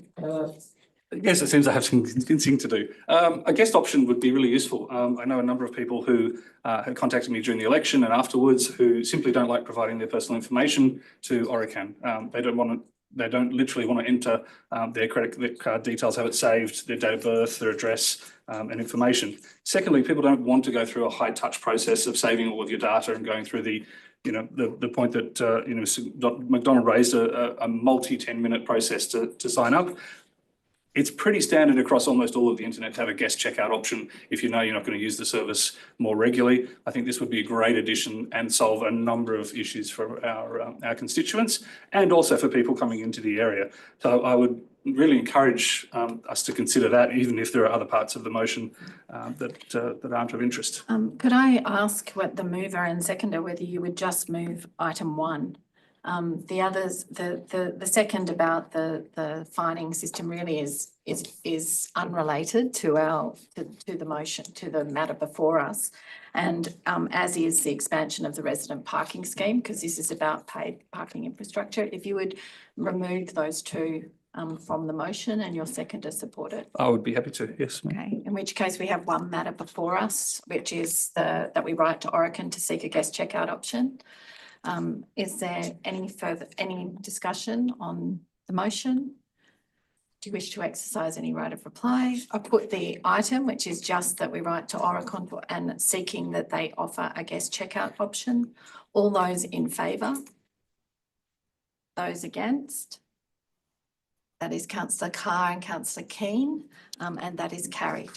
[SPEAKER 7] Yes, it seems I have some convincing to do. A guest option would be really useful. I know a number of people who had contacted me during the election and afterwards who simply don't like providing their personal information to Orican. They don't literally want to enter their credit card details, have it saved, their date of birth, their address, and information. Secondly, people don't want to go through a high touch process of saving all of your data and going through the point that Mr. McDonald raised, a multi 10-minute process to sign up. It's pretty standard across almost all of the internet to have a guest checkout option if you know you're not going to use the service more regularly. I think this would be a great addition and solve a number of issues for our constituents and also for people coming into the area. So I would really encourage us to consider that, even if there are other parts of the motion that aren't of interest.
[SPEAKER 2] Could I ask what the mover and seconder, whether you would just move item 1? The others, the second about the fining system really is unrelated to the motion, to the matter before us. And as is the expansion of the resident parking scheme, because this is about paid parking infrastructure. If you would remove those two from the motion and your seconder support it.
[SPEAKER 7] I would be happy to, yes.
[SPEAKER 2] Okay, in which case we have one matter before us, which is that we write to Orican to seek a guest checkout option. Is there any discussion on the motion? Do you wish to exercise any right of reply? I put the item, which is just that we write to Orican and seeking that they offer a guest checkout option. All those in favour? Those against? That is councillor Carr and councillor Keane, and that is carried.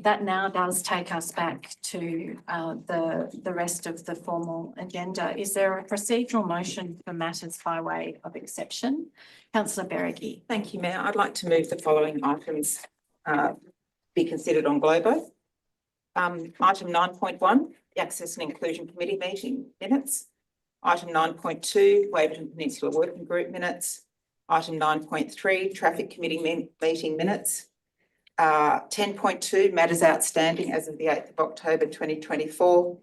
[SPEAKER 2] That now does take us back to the rest of the formal agenda. Is there a procedural motion for matters by way of exception? Councillor Berrigy.
[SPEAKER 3] Thank you, Mayor. I'd like to move the following items be considered on Globo. Item 9.1, the Access and Inclusion Committee meeting minutes. Item 9.2, Waverton Peninsula Working Group minutes. Item 9.3, Traffic Committee meeting minutes. 10.2, matters outstanding as of the 8th of October 2024.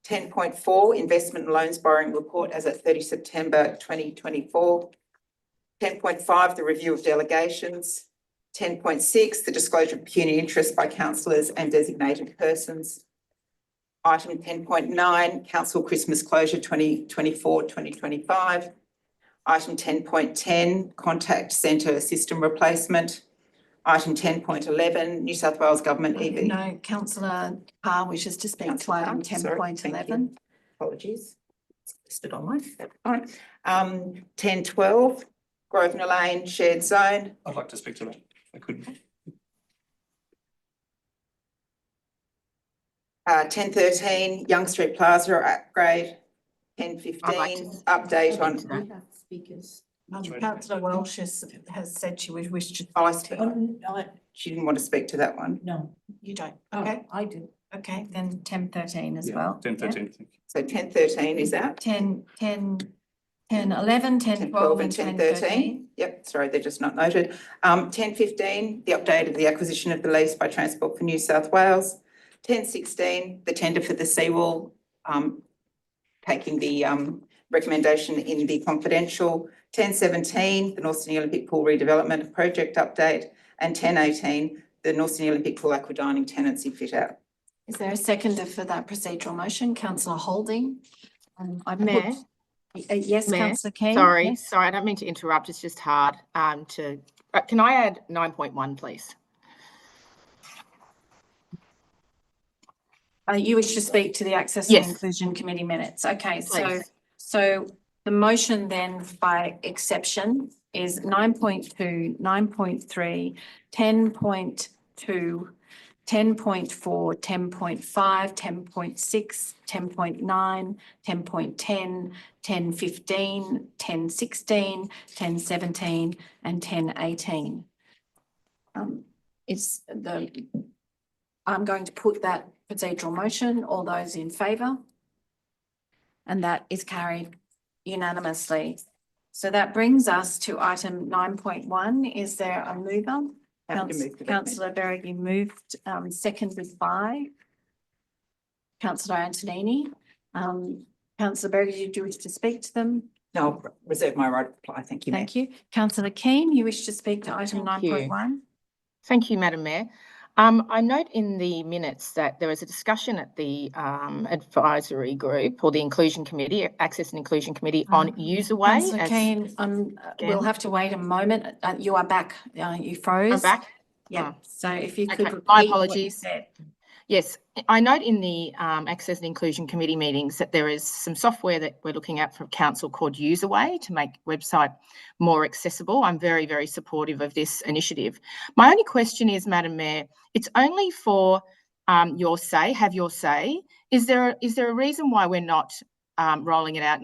[SPEAKER 3] 10.4, investment and loans borrowing report as at 30 September 2024. 10.5, the review of delegations. 10.6, the disclosure of pecuniary interest by councillors and designated persons. Item 10.9, council Christmas closure 2024-2025. Item 10.10, contact centre system replacement. Item 10.11, New South Wales Government EV.
[SPEAKER 2] No, councillor Carr wishes to speak to item 10.11.
[SPEAKER 3] Apologies. It's listed on mine. That's fine. 10.12, Grosvenor Lane shared zone.
[SPEAKER 7] I'd like to speak to that. I could.
[SPEAKER 3] 10.13, Young Street Plaza upgrade. 10.15, update on.
[SPEAKER 11] Speakers.
[SPEAKER 2] Councillor Welsh has said she would wish to.
[SPEAKER 3] Oh, she didn't want to speak to that one.
[SPEAKER 11] No.
[SPEAKER 2] You don't,
[SPEAKER 11] Oh,
[SPEAKER 2] okay,
[SPEAKER 11] I do.
[SPEAKER 2] okay, then 10.13 as well.
[SPEAKER 7] 10:13, thank you.
[SPEAKER 3] So 10.13 is that?
[SPEAKER 2] 10, 11, 10, 12 and 10.13.
[SPEAKER 3] Yep, sorry, they're just not noted. 10.15, the update of the acquisition of the lease by Transport for New South Wales. 10.16, the tender for the seawall, taking the recommendation in the confidential. 10.17, the North Sydney Olympic Pool redevelopment project update. And 10.18, the North Sydney Olympic Pool aqua dining tenancy fit out.
[SPEAKER 2] Is there a seconder for that procedural motion? Councillor Holding.
[SPEAKER 4] Mayor?
[SPEAKER 2] Yes,
[SPEAKER 4] Mayor,
[SPEAKER 2] councillor Keane.
[SPEAKER 4] Sorry,
[SPEAKER 2] Yes.
[SPEAKER 4] I don't mean to interrupt. It's just hard to, can I add 9.1, please?
[SPEAKER 2] You wish to speak to the Access
[SPEAKER 4] Yes.
[SPEAKER 2] and Inclusion Committee minutes. Okay,
[SPEAKER 4] Please.
[SPEAKER 2] so the motion then by exception is 9.2, 9.3, 10.2, 10.4, 10.5, 10.6, 10.9, 10.10, 10.15, 10.16, 10.17 and 10.18. It's I'm going to put that procedural motion. All those in favour? And that is carried unanimously. So that brings us to item 9.1. Is there a mover?
[SPEAKER 3] Happy to move the
[SPEAKER 2] Councillor Berrigan moved, seconded by Councillor Antonini. Councillor Berrigan, do you wish to speak to them?
[SPEAKER 3] No, I'll reserve my right to reply. Thank you, Mayor.
[SPEAKER 2] Thank you. Councillor Keane, you wish to speak to item
[SPEAKER 4] Thank you.
[SPEAKER 2] 9.1?
[SPEAKER 4] Thank you, Madam Mayor. I note in the minutes that there was a discussion at the advisory group or the Inclusion Committee, Access and Inclusion Committee on Userway.
[SPEAKER 2] Councillor Keane, we'll have to wait a moment. You are back. You froze.
[SPEAKER 4] I'm back.
[SPEAKER 2] Yeah.
[SPEAKER 4] Oh.
[SPEAKER 2] So if you could
[SPEAKER 4] Okay,
[SPEAKER 2] repeat
[SPEAKER 4] my
[SPEAKER 2] what you
[SPEAKER 4] apologies.
[SPEAKER 2] said.
[SPEAKER 4] Yes, I note in the Access and Inclusion Committee meetings that there is some software that we're looking at from Council called Userway to make website more accessible. I'm very, very supportive of this initiative. My only question is, Madam Mayor, it's only for your say, have your say. Is there a reason why we're not rolling it out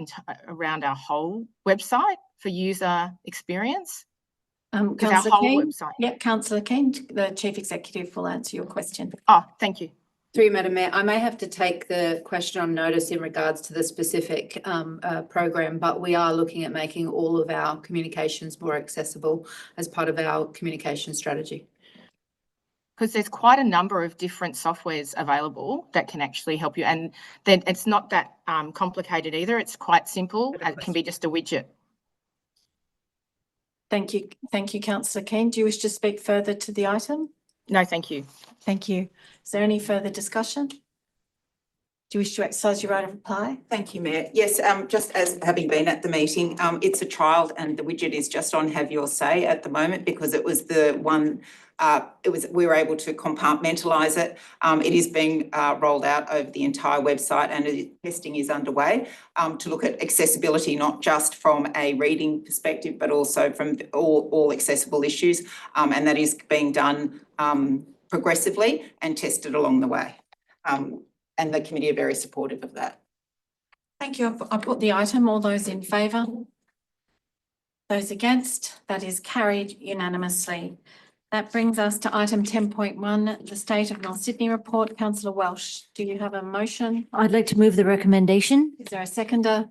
[SPEAKER 4] around our whole website for user experience? Is our
[SPEAKER 2] Councillor
[SPEAKER 4] whole
[SPEAKER 2] Keane?
[SPEAKER 4] website?
[SPEAKER 2] Yep, Councillor Keane, the Chief Executive will answer your question.
[SPEAKER 4] Oh, thank you.
[SPEAKER 12] Through you, Madam Mayor, I may have to take the question on notice in regards to the specific program, but we are looking at making all of our communications more accessible as part of our communication strategy.
[SPEAKER 4] Because there's quite a number of different softwares available that can actually help you. And then it's not that complicated either. It's quite simple. It can be just a widget.
[SPEAKER 2] Thank you. Thank you, Councillor Keane. Do you wish to speak further to the item?
[SPEAKER 4] No, thank you.
[SPEAKER 2] Thank you. Is there any further discussion? Do you wish to exercise your right of reply?
[SPEAKER 3] Thank you, Mayor. Yes, just as having been at the meeting, it's a trial and the widget is just on Have Your Say at the moment because it was the one, we were able to compartmentalise it. It is being rolled out over the entire website and testing is underway to look at accessibility, not just from a reading perspective, but also from all accessible issues. And that is being done progressively and tested along the way. And the committee are very supportive of that.
[SPEAKER 2] Thank you. I put the item. All those in favour? Those against? That is carried unanimously. That brings us to item 10.1, the State of North Sydney Report. Councillor Welsh, do you have a motion?
[SPEAKER 6] I'd like to move the recommendation.
[SPEAKER 2] Is there a seconder?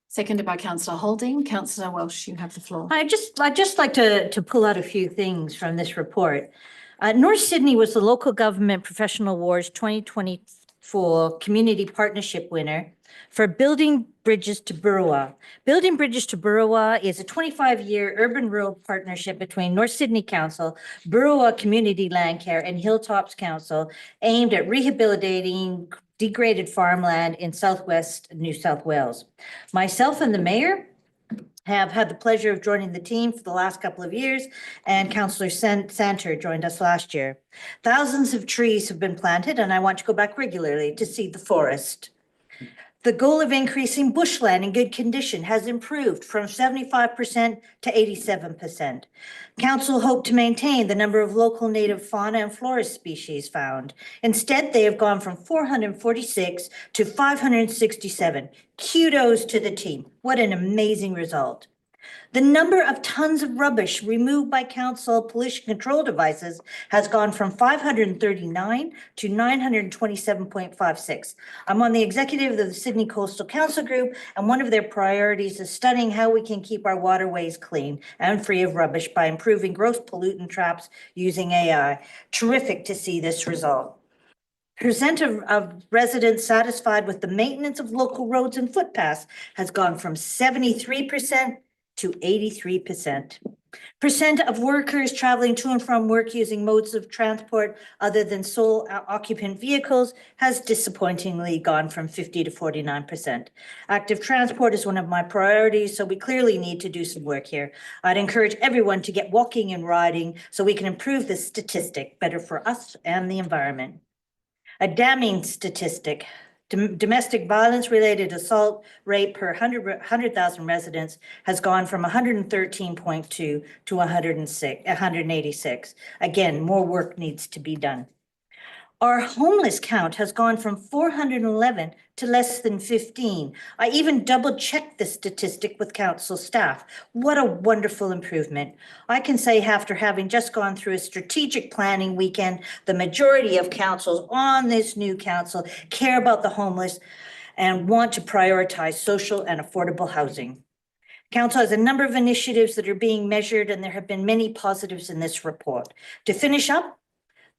[SPEAKER 2] Seconded by Councillor Holding. Councillor Welsh, you have the floor.
[SPEAKER 6] I'd just like to pull out a few things from this report. North Sydney was the Local Government Professional Awards 2024 Community Partnership winner for Building Bridges to Burrawa. Building Bridges to Burrawa is a 25-year urban-rural partnership between North Sydney Council, Burrawa Community Land Care, and Hilltops Council aimed at rehabilitating degraded farmland in southwest New South Wales. Myself and the Mayor have had the pleasure of joining the team for the last couple of years, and Councillor Santer joined us last year. Thousands of trees have been planted, and I want to go back regularly to see the forest. The goal of increasing bushland in good condition has improved from 75% to 87%. Council hoped to maintain the number of local native fauna and flora species found. Instead, they have gone from 446 to 567. Kudos to the team. What an amazing result. The number of tons of rubbish removed by council pollution control devices has gone from 539 to 927.56. I'm on the executive of the Sydney Coastal Council Group, and one of their priorities is studying how we can keep our waterways clean and free of rubbish by improving gross pollutant traps using AI. Terrific to see this result. Percent of residents satisfied with the maintenance of local roads and footpaths has gone from 73% to 83%. Percent of workers traveling to and from work using modes of transport other than sole occupant vehicles has disappointingly gone from 50 to 49%. Active transport is one of my priorities, so we clearly need to do some work here. I'd encourage everyone to get walking and riding so we can improve this statistic, better for us and the environment. A damning statistic. Domestic violence-related assault rate per 100,000 residents has gone from 113.2 to 186. Again, more work needs to be done. Our homeless count has gone from 411 to less than 15. I even double-checked the statistic with council staff. What a wonderful improvement. I can say after having just gone through a strategic planning weekend, the majority of councils on this new council care about the homeless and want to prioritize social and affordable housing. Council has a number of initiatives that are being measured, and there have been many positives in this report. To finish up,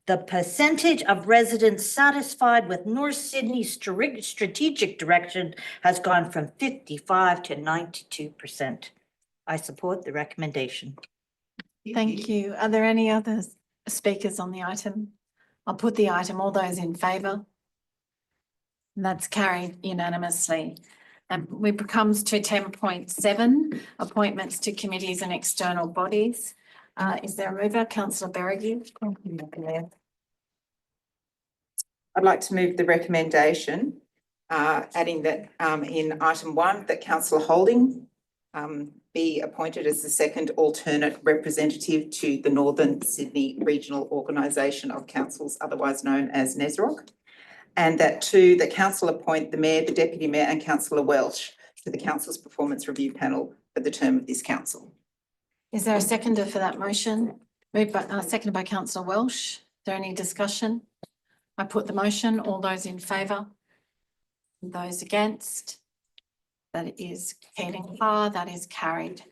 [SPEAKER 6] the percentage of residents satisfied with North Sydney's strategic direction has gone from 55 to 92%. I support the recommendation.
[SPEAKER 2] Thank you. Are there any other speakers on the item? I'll put the item. All those in favour? That's carried unanimously. We comes to 10.7, appointments to committees and external bodies. Is there a mover? Councillor Berrigan.
[SPEAKER 3] I'd like to move the recommendation, adding that in item 1, that Councillor Holding be appointed as the second alternate representative to the Northern Sydney Regional Organisation of Councils, otherwise known as NESROC. And that 2, the council appoint the Mayor, the Deputy Mayor and Councillor Welsh to the Council's Performance Review Panel for the term of this council.
[SPEAKER 2] Is there a seconder for that motion? Moved by, seconded by Councillor Welsh. Is there any discussion? I put the motion. All those in favour? Those against? That is Keating Carr. That is carried.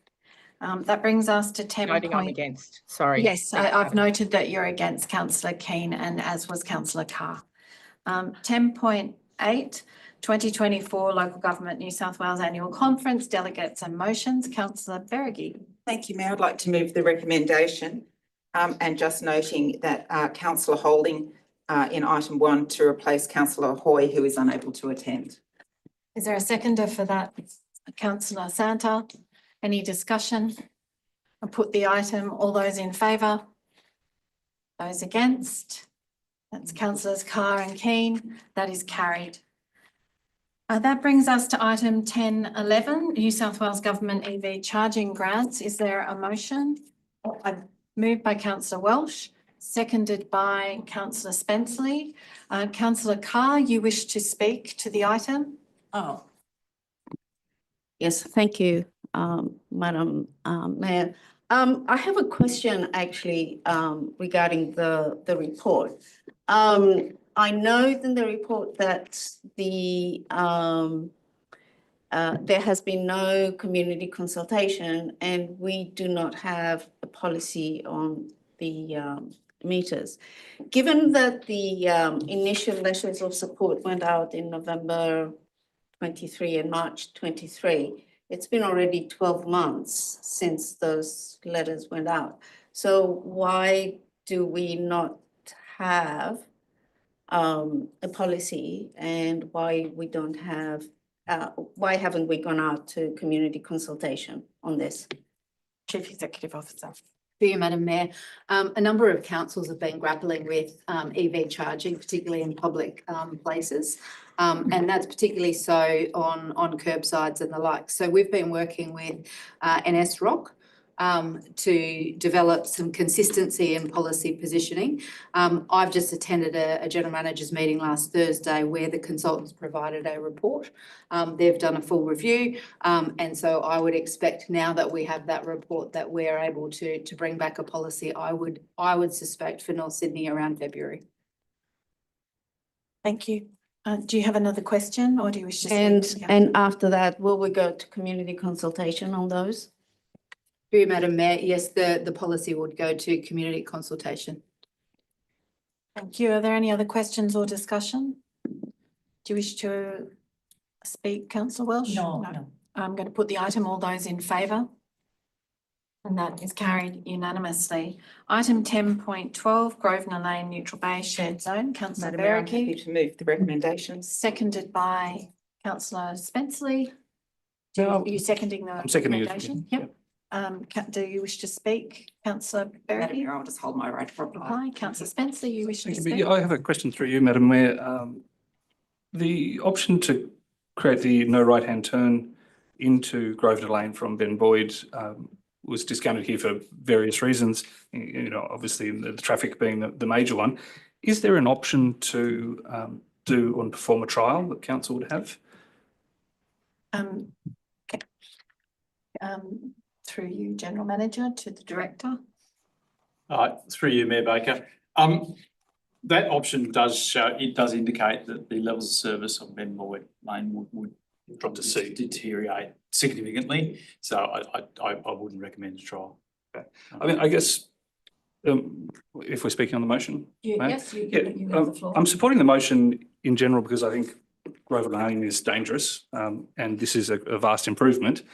[SPEAKER 2] That brings us to 10.
[SPEAKER 4] Noting I'm against, sorry.
[SPEAKER 2] Yes, I've noted that you're against Councillor Keane and as was Councillor Carr. 10.8, 2024 Local Government New South Wales Annual Conference, Delegates and Motions. Councillor Berrigan.
[SPEAKER 3] Thank you, Mayor. I'd like to move the recommendation and just noting that Councillor Holding in item 1 to replace Councillor Hoy, who is unable to attend.
[SPEAKER 2] Is there a seconder for that? Councillor Santa. Any discussion? I'll put the item. All those in favour? Those against? That's Councillors Carr and Keane. That is carried. That brings us to item 10.11, New South Wales Government EV charging grants. Is there a motion? Moved by Councillor Welsh, seconded by Councillor Spenceley. Councillor Carr, you wish to speak to the item?
[SPEAKER 11] Oh. Yes, thank you, Madam Mayor. I have a question actually regarding the report. I know in the report that there has been no community consultation and we do not have a policy on the meters. Given that the initial letters of support went out in November 23 and March 23, it's been already 12 months since those letters went out. So why do we not have a policy, and why we don't have, why haven't we gone out to community consultation on this?
[SPEAKER 2] Chief Executive Officer.
[SPEAKER 12] Through you, Madam Mayor, a number of councils have been grappling with EV charging, particularly in public places. And that's particularly so on curbsides and the like. So we've been working with NSROC to develop some consistency in policy positioning. I've just attended a general managers meeting last Thursday where the consultants provided a report. They've done a full review. And so I would expect now that we have that report that we're able to bring back a policy, I would suspect for North Sydney around February.
[SPEAKER 2] Thank you. Do you have another question or do you wish to speak?
[SPEAKER 11] And after that, will we go to community consultation on those?
[SPEAKER 12] Through you, Madam Mayor, yes, the policy would go to community consultation.
[SPEAKER 2] Thank you. Are there any other questions or discussion? Do you wish to speak, Councillor Welsh?
[SPEAKER 6] No.
[SPEAKER 2] I'm going to put the item. All those in favour? And that is carried unanimously. Item 10.12, Grosvenor Lane Neutral Bay Shared Zone. Councillor
[SPEAKER 3] Madam Mayor, I'm happy
[SPEAKER 2] Berrigan.
[SPEAKER 3] to move the recommendations.
[SPEAKER 2] Seconded by Councillor Spenceley.
[SPEAKER 7] No,
[SPEAKER 2] Are you seconding the
[SPEAKER 7] I'm seconding it,
[SPEAKER 2] recommendation?
[SPEAKER 7] yeah.
[SPEAKER 2] Yep. Do you wish to speak, Councillor
[SPEAKER 3] Madam
[SPEAKER 2] Berrigan?
[SPEAKER 3] Mayor, I'll just hold my right to reply.
[SPEAKER 2] Hi, Councillor Spencer, you wish to
[SPEAKER 7] Thank you.
[SPEAKER 2] speak?
[SPEAKER 7] Yeah, I have a question through you, Madam Mayor. The option to create the no right-hand turn into Grosvenor Lane from Ben Boyd was discounted here for various reasons, you know, obviously the traffic being the major one. Is there an option to do and perform a trial that council would have?
[SPEAKER 2] Okay. Through you, General Manager, to the Director.
[SPEAKER 8] Through you, Mayor Baker. That option does show, it does indicate that the levels of service of Ben Boyd Lane would drop to C, deteriorate significantly. So I wouldn't recommend a trial.
[SPEAKER 7] Okay. I mean, I guess if we're speaking on the motion. Mayor?
[SPEAKER 2] Yes, you
[SPEAKER 7] Yeah,
[SPEAKER 2] have the floor.
[SPEAKER 7] I'm supporting the motion in general because I think Grosvenor Lane is dangerous, and this is a vast improvement.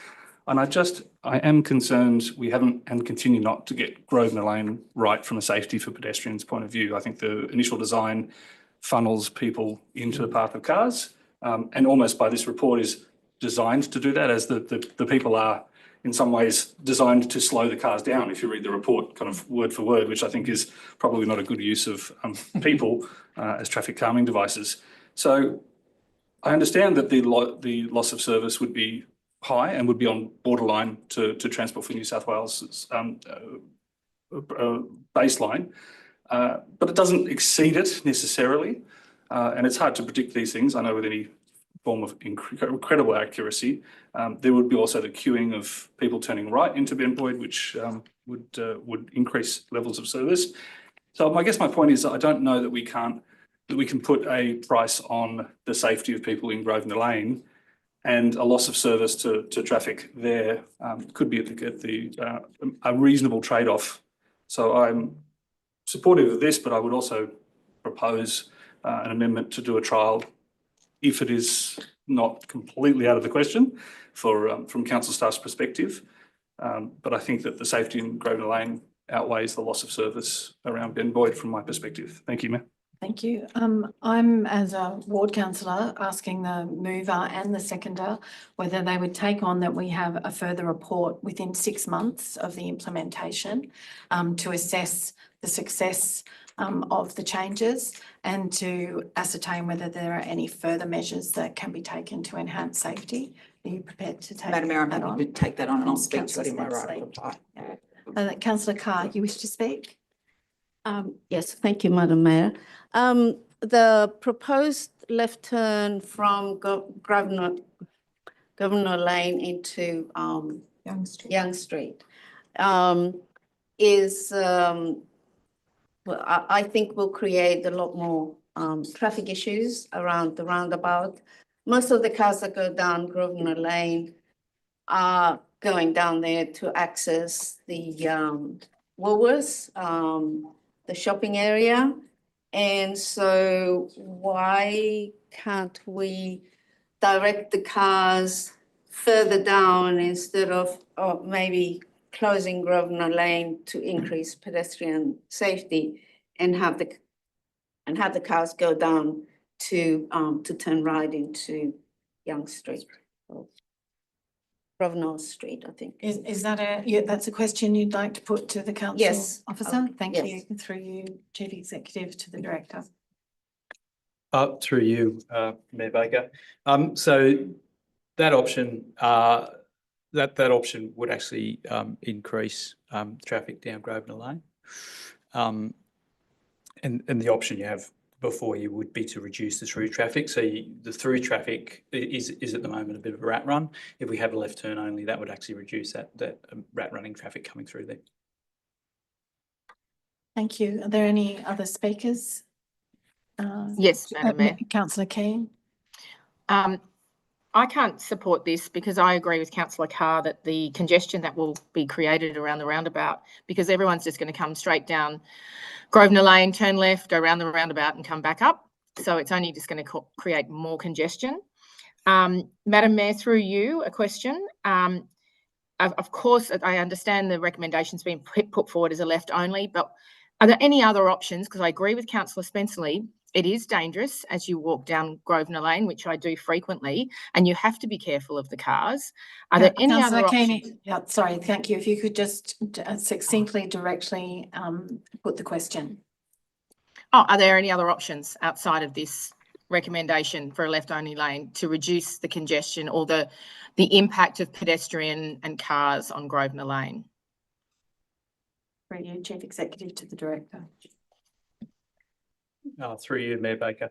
[SPEAKER 7] And I am concerned we haven't and continue not to get Grosvenor Lane right from a safety for pedestrians point of view. I think the initial design funnels people into the path of cars, and almost by this report is designed to do that, as the people are in some ways designed to slow the cars down, if you read the report kind of word for word, which I think is probably not a good use of people as traffic calming devices. So I understand that the loss of service would be high and would be on borderline to Transport for New South Wales' baseline, but it doesn't exceed it necessarily, and it's hard to predict these things, I know, with any form of incredible accuracy. There would be also the queuing of people turning right into Ben Boyd, which would increase levels of service. So I guess my point is that I don't know that we can put a price on the safety of people in Grosvenor Lane, and a loss of service to traffic there could be a reasonable trade-off. So I'm supportive of this, but I would also propose an amendment to do a trial if it is not completely out of the question from council staff's perspective. But I think that the safety in Grosvenor Lane outweighs the loss of service around Ben Boyd from my perspective. Thank you, Mayor.
[SPEAKER 2] Thank you. I'm, as a ward councillor, asking the mover and the seconder whether they would take on that we have a further report within 6 months of the implementation to assess the success of the changes and to ascertain whether there are any further measures that can be taken to enhance safety. Are you prepared to take
[SPEAKER 3] Madam Mayor, I'm
[SPEAKER 2] that
[SPEAKER 3] happy
[SPEAKER 2] on?
[SPEAKER 3] to take that on and I'll speak to
[SPEAKER 2] Councillor
[SPEAKER 3] it in my right
[SPEAKER 2] Spenceley.
[SPEAKER 3] reply.
[SPEAKER 2] Councillor Carr, you wish to speak?
[SPEAKER 11] Yes, thank you, Madam Mayor. The proposed left turn from Grosvenor Lane into Young Street is, well, I think will create a lot more traffic issues around the roundabout. Most of the cars that go down Grosvenor Lane are going down there to access the Woolworths, the shopping area. And so why can't we direct the cars further down instead of maybe closing Grosvenor Lane to increase pedestrian safety and have the cars go down to turn right into Young Street, or Grosvenor Street, I think.
[SPEAKER 2] Is that that's a question you'd like to put to the council
[SPEAKER 11] Yes.
[SPEAKER 2] officer? Thank
[SPEAKER 11] Yes.
[SPEAKER 2] you. Through you, Chief Executive, to the Director.
[SPEAKER 8] Through you, Mayor Baker. So that option, that option would actually increase traffic down Grosvenor Lane. And the option you have before you would be to reduce the through traffic. So the through traffic is at the moment a bit of a rat run. If we have a left turn only, that would actually reduce that rat running traffic coming through there.
[SPEAKER 2] Thank you. Are there any other speakers?
[SPEAKER 4] Yes, Madam Mayor.
[SPEAKER 2] Councillor Keane.
[SPEAKER 4] I can't support this because I agree with Councillor Carr that the congestion that will be created around the roundabout, because everyone's just going to come straight down Grosvenor Lane, turn left, go around the roundabout and come back up. So it's only just going to create more congestion. Madam Mayor, through you, a question. Of course, I understand the recommendation's been put forward as a left only, but are there any other options? Because I agree with Councillor Spenceley. It is dangerous as you walk down Grosvenor Lane, which I do frequently, and you have to be careful of the cars. Are there any other options?
[SPEAKER 2] Yeah, sorry, thank you. If you could just succinctly, directly put the question.
[SPEAKER 4] Oh, are there any other options outside of this recommendation for a left-only lane to reduce the congestion or the impact of pedestrian and cars on Grosvenor Lane?
[SPEAKER 2] For you, Chief Executive, to the Director.
[SPEAKER 8] Through you, Mayor Baker.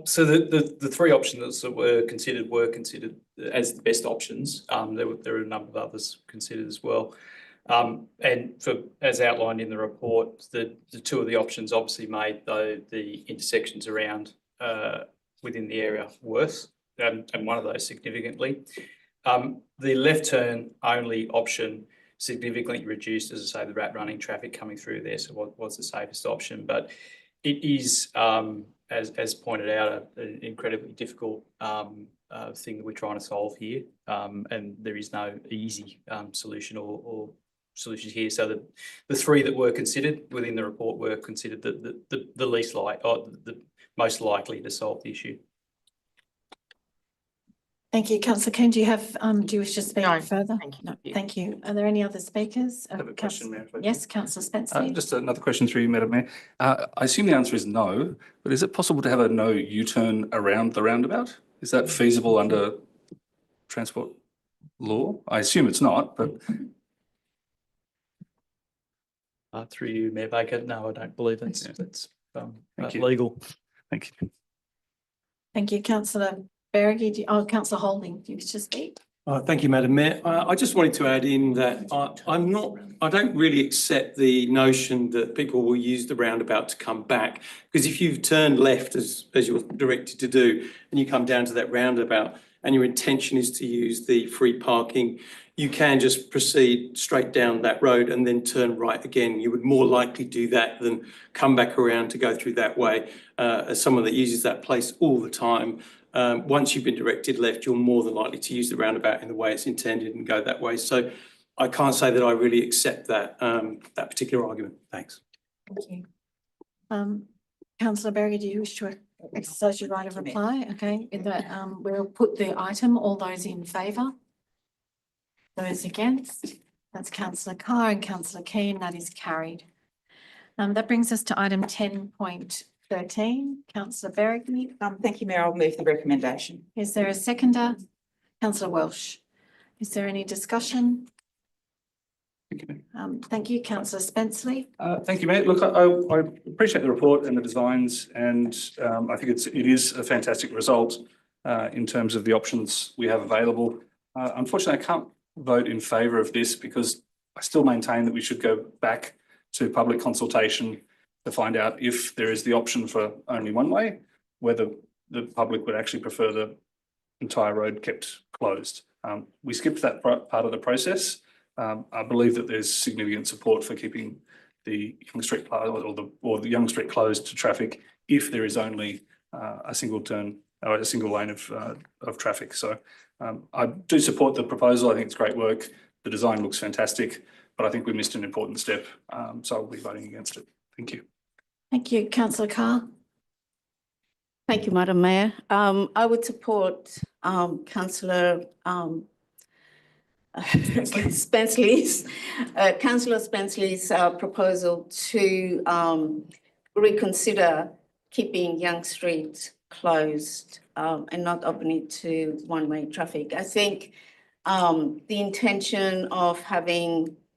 [SPEAKER 8] So the three options that were considered as the best options. There were a number of others considered as well. And as outlined in the report, the two of the options obviously made the intersections around within the area worse, and one of those significantly. The left turn only option significantly reduced, as I say, the rat running traffic coming through there. So what was the safest option? But it is, as pointed out, an incredibly difficult thing that we're trying to solve here. And there is no easy solution or solutions here. So the three that were considered within the report were considered the least the most likely to solve the issue.
[SPEAKER 2] Thank you. Councillor Kane, do you wish to speak
[SPEAKER 4] No,
[SPEAKER 2] further?
[SPEAKER 4] thank you.
[SPEAKER 2] No, thank you. Are there any other speakers?
[SPEAKER 7] I have a question, Mayor. if I can.
[SPEAKER 2] Yes, Councillor Spencer.
[SPEAKER 7] Just another question through you, Madam Mayor. I assume the answer is no, but is it possible to have a no U-turn around the roundabout? Is that feasible under transport law? I assume it's not, but
[SPEAKER 8] Through you, Mayor Baker. No, I don't believe that's
[SPEAKER 7] Thank you.
[SPEAKER 8] legal.
[SPEAKER 7] thank you.
[SPEAKER 2] Thank you. Councillor Berrigan, Councillor Holding, do you wish to speak?
[SPEAKER 13] Thank you, Madam Mayor. I just wanted to add in that I don't really accept the notion that people will use the roundabout to come back, because if you've turned left as you're directed to do, and you come down to that roundabout and your intention is to use the free parking, you can just proceed straight down that road and then turn right again. You would more likely do that than come back around to go through that way. As someone that uses that place all the time, once you've been directed left, you're more than likely to use the roundabout in the way it's intended and go that way. So I can't say that I really accept that that particular argument. Thanks.
[SPEAKER 2] Thank you. Councillor Berrigan, do you wish to exercise your right of reply? Okay, in that we'll put the item, all those in favour? Those against? That's Councillor Carr and Councillor Keane, that is carried. That brings us to item 10.13. Councillor Berrigan,
[SPEAKER 3] Thank you, Mayor. I'll move the recommendation.
[SPEAKER 2] is there a seconder? Councillor Welsh, is there any discussion?
[SPEAKER 7] Thank you, Mayor.
[SPEAKER 2] Thank you, Councillor Spenceley.
[SPEAKER 7] Thank you, mate. Look, I appreciate the report and the designs, and I think it is a fantastic result in terms of the options we have available. Unfortunately, I can't vote in favour of this because I still maintain that we should go back to public consultation to find out if there is the option for only one way, whether the public would actually prefer the entire road kept closed. We skipped that part of the process. I believe that there's significant support for keeping the Young Street or the Young Street closed to traffic if there is only a single turn or a single lane of traffic. So I do support the proposal. I think it's great work. The design looks fantastic, but I think we missed an important step. So I'll be voting against it. Thank you.
[SPEAKER 2] Thank you, Councillor Carr.
[SPEAKER 11] Thank you, Madam Mayor. I would support Councillor Spenceley's proposal to reconsider keeping Young Street closed and not open it to one-way traffic. I think the intention of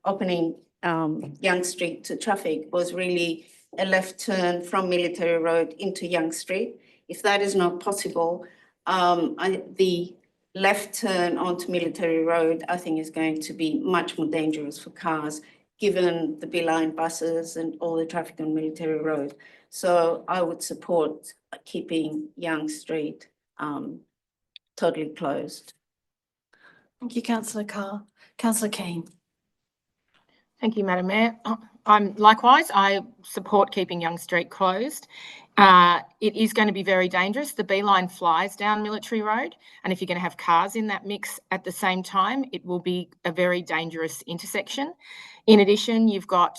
[SPEAKER 11] opening Young Street to traffic was really a left turn from Military Road into Young Street. If that is not possible, the left turn onto Military Road, I think, is going to be much more dangerous for cars, given the beeline buses and all the traffic on Military Road. So I would support keeping Young Street totally closed.
[SPEAKER 2] Thank you, Councillor Carr. Councillor Keane.
[SPEAKER 4] Thank you, Madam Mayor. Likewise, I support keeping Young Street closed. It is going to be very dangerous. The beeline flies down Military Road, and if you're going to have cars in that mix at the same time, it will be a very dangerous intersection. In addition, you've got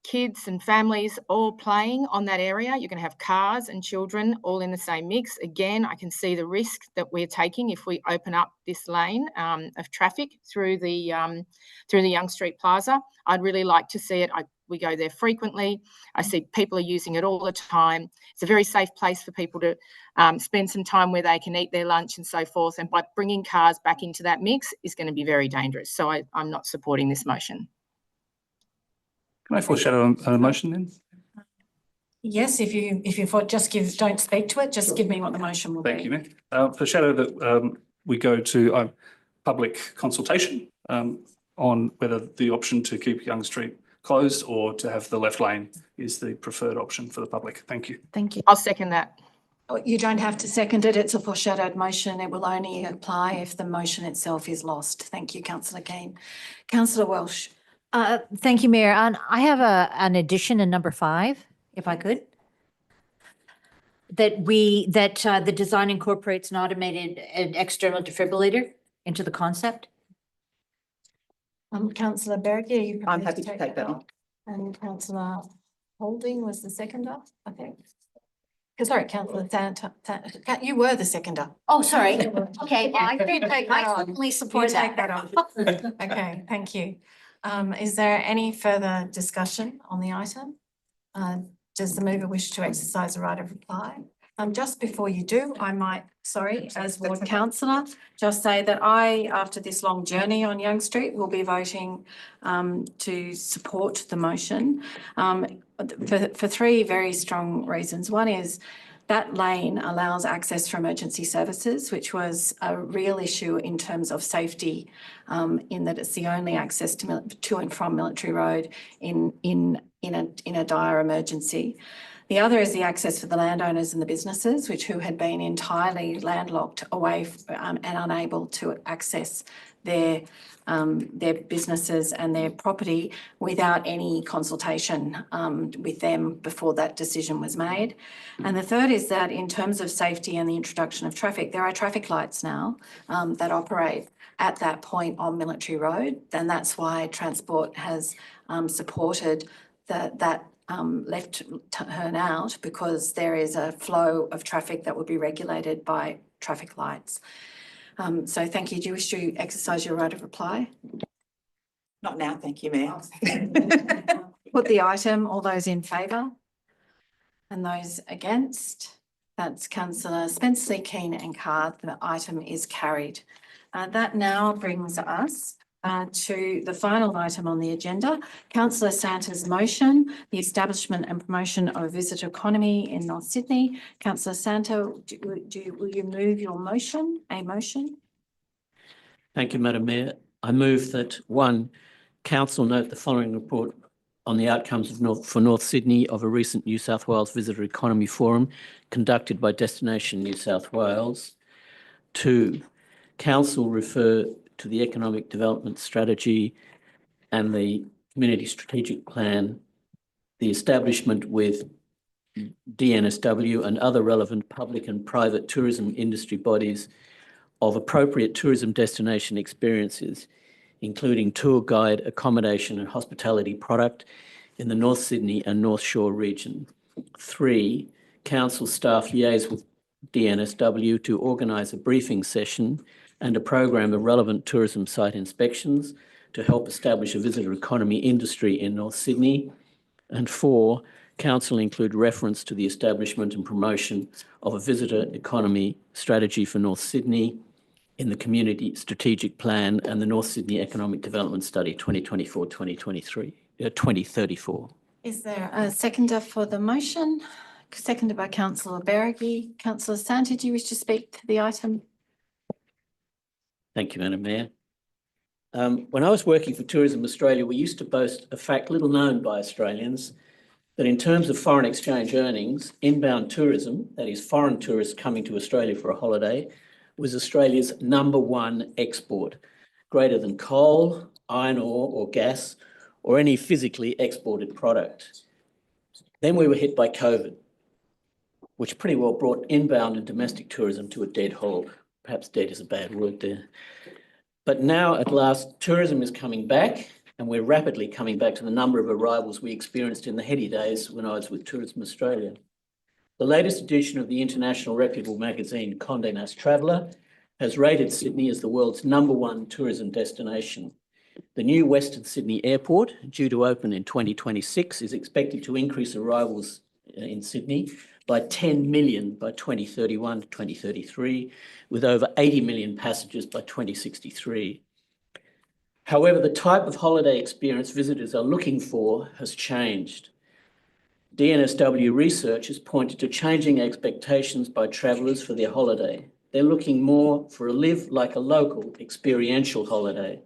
[SPEAKER 4] kids and families all playing on that area. You're going to have cars and children all in the same mix. Again, I can see the risk that we're taking if we open up this lane of traffic through the Young Street Plaza. I'd really like to see it. We go there frequently. I see people are using it all the time. It's a very safe place for people to spend some time where they can eat their lunch and so forth. And by bringing cars back into that mix is going to be very dangerous. So I'm not supporting this motion.
[SPEAKER 7] Can I foreshadow a motion then?
[SPEAKER 2] Yes, if you don't speak to it, just give me what the motion will be.
[SPEAKER 7] Thank you, Mayor. Foreshadow that we go to public consultation on whether the option to keep Young Street closed or to have the left lane is the preferred option for the public. Thank you.
[SPEAKER 2] Thank you.
[SPEAKER 4] I'll second that.
[SPEAKER 2] You don't have to second it. It's a foreshadowed motion. It will only apply if the motion itself is lost. Thank you, councillor Keane. Councillor Welsh.
[SPEAKER 6] Thank you, Mayor. And I have an addition in number 5, if I could. That the design incorporates an external defibrillator into the concept.
[SPEAKER 2] Councillor Berricky, are you
[SPEAKER 3] I'm
[SPEAKER 2] prepared
[SPEAKER 3] happy to take that on.
[SPEAKER 2] And councillor Holding was the seconder, I think. Sorry, councillor Santa, you were the seconder.
[SPEAKER 6] Oh, sorry. Okay, well, I
[SPEAKER 2] Take that on.
[SPEAKER 6] certainly
[SPEAKER 2] You
[SPEAKER 6] support
[SPEAKER 2] take
[SPEAKER 6] that.
[SPEAKER 2] that on. Okay, thank you. Is there any further discussion on the item? Does the mover wish to exercise the right of reply? Just before you do, I might, as ward councillor, just say that I, after this long journey on Young Street, will be voting to support the motion for 3 very strong reasons. One is that lane allows access for emergency services, which was a real issue in terms of safety, in that it's the only access to and from Military Road in a dire emergency. The other is the access for the landowners and the businesses, who had been entirely landlocked away and unable to access their businesses and their property without any consultation with them before that decision was made. And the third is that in terms of safety and the introduction of traffic, there are traffic lights now that operate at that point on Military Road, and that's why Transport has supported that left turn out, because there is a flow of traffic that would be regulated by traffic lights. So thank you. Do you wish to exercise your right of reply?
[SPEAKER 3] Not now, thank you, Mayor.
[SPEAKER 2] Put the item. All those in favour? And those against? That's councillor Spenceley, Keane and Carr. The item is carried. That now brings us to the final item on the agenda, councillor Santa's motion, the establishment and promotion of a visitor economy in North Sydney. Councillor Santa, will you move your motion,
[SPEAKER 10] Thank you, Madam Mayor. I move that 1, council note the following report on the outcomes of for North Sydney of a recent New South Wales Visitor Economy Forum conducted by Destination New South Wales. 2, council refer to the Economic Development Strategy and the Community Strategic Plan, the establishment with DNSW and other relevant public and private tourism industry bodies of appropriate tourism destination experiences, including tour guide, accommodation and hospitality product in the North Sydney and North Shore region. 3, council staff liaise with DNSW to organise a briefing session and a program of relevant tourism site inspections to help establish a visitor economy industry in North Sydney. And 4, council include reference to the establishment and promotion of a visitor economy strategy for North Sydney in the Community Strategic Plan and the North Sydney Economic Development Study 2024-2034.
[SPEAKER 2] Is there a seconder for the motion? Seconded by councillor Berricky. Councillor Santa, do you wish to speak to the item?
[SPEAKER 10] Thank you, Madam Mayor. When I was working for Tourism Australia, we used to boast a fact little known by Australians, that in terms of foreign exchange earnings, inbound tourism, that is foreign tourists coming to Australia for a holiday, was Australia's #1 export, greater than coal, iron ore or gas, or any physically exported product. Then we were hit by COVID, which pretty well brought inbound and domestic tourism to a dead halt. Perhaps dead is a bad word there. But now at last, tourism is coming back, and we're rapidly coming back to the number of arrivals we experienced in the heady days when I was with Tourism Australia. The latest edition of the international reputable magazine Condé Nast Traveller has rated Sydney as the world's #1 tourism destination. The new Western Sydney Airport, due to open in 2026, is expected to increase arrivals in Sydney by 10 million by 2031 to 2033, with over 80 million passengers by 2063. However, the type of holiday experience visitors are looking for has changed. DNSW research has pointed to changing expectations by travellers for their holiday. They're looking more for a live like a local experiential holiday.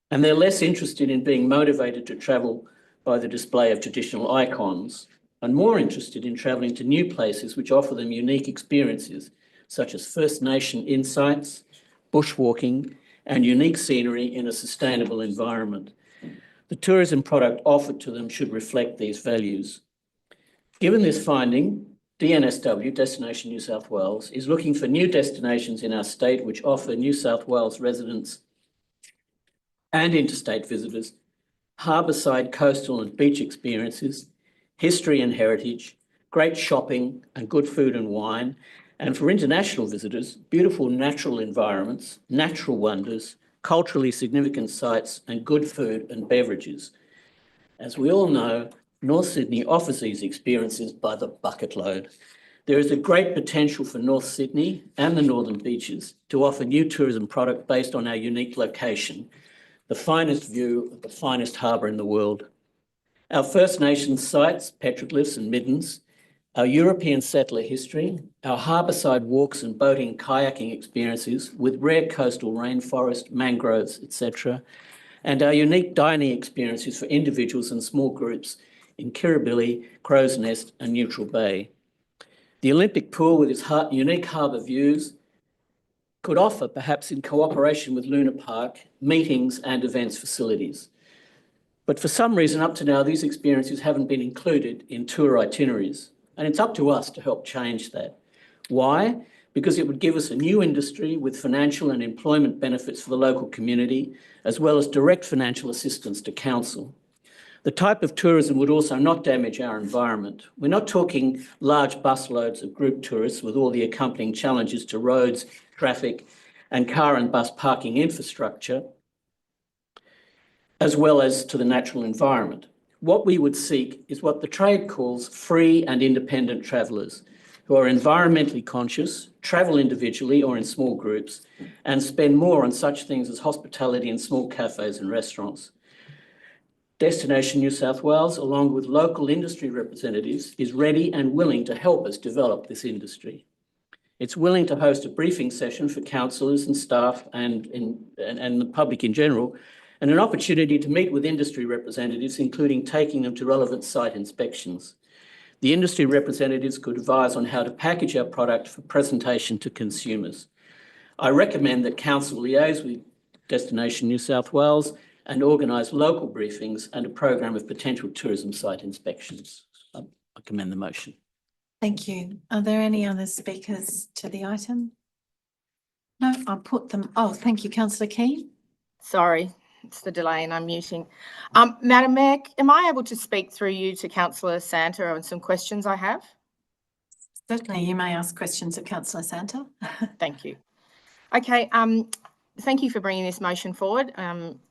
[SPEAKER 10] And they're less interested in being motivated to travel by the display of traditional icons and more interested in travelling to new places which offer them unique experiences, such as First Nation insights, bushwalking, and unique scenery in a sustainable environment. The tourism product offered to them should reflect these values. Given this finding, DNSW, Destination New South Wales, is looking for new destinations in our state which offer New South Wales residents and interstate visitors harbourside, coastal and beach experiences, history and heritage, great shopping and good food and wine, and for international visitors, beautiful natural environments, natural wonders, culturally significant sites and good food and beverages. As we all know, North Sydney offers these experiences by the bucket load. There is a great potential for North Sydney and the Northern Beaches to offer new tourism product based on our unique location, the finest view of the finest harbour in the world. Our First Nations sites, petroglyphs and middens, our European settler history, our harbourside walks and boating kayaking experiences with rare coastal rainforest, mangroves, etc., and our unique dining experiences for individuals and small groups in Kirribilli, Crow's Nest and Neutral Bay. The Olympic pool with its unique harbour views could offer, perhaps in cooperation with Luna Park, meetings and events facilities. But for some reason up to now, these experiences haven't been included in tour itineraries, and it's up to us to help change that. Why? Because it would give us a new industry with financial and employment benefits for the local community, as well as direct financial assistance to council. The type of tourism would also not damage our environment. We're not talking large busloads of group tourists with all the accompanying challenges to roads, traffic, and car and bus parking infrastructure, as well as to the natural environment. What we would seek is what the trade calls free and independent travellers who are environmentally conscious, travel individually or in small groups, and spend more on such things as hospitality and small cafes and restaurants. Destination New South Wales, along with local industry representatives, is ready and willing to help us develop this industry. It's willing to host a briefing session for councillors and staff and the public in general, and an opportunity to meet with industry representatives, including taking them to relevant site inspections. The industry representatives could advise on how to package our product for presentation to consumers. I recommend that Council liaise with Destination New South Wales and organise local briefings and a program of potential tourism site inspections. I commend the motion.
[SPEAKER 2] Thank you. Are there any other speakers to the item? No, I'll put them. Oh, thank you, Councillor Keane.
[SPEAKER 4] Sorry, it's the delay in unmuting. Madam Mayor, am I able to speak through you to Councillor Santa on some questions I have?
[SPEAKER 2] Certainly, you may ask questions of Councillor Santa.
[SPEAKER 4] Thank you. Okay, thank you for bringing this motion forward,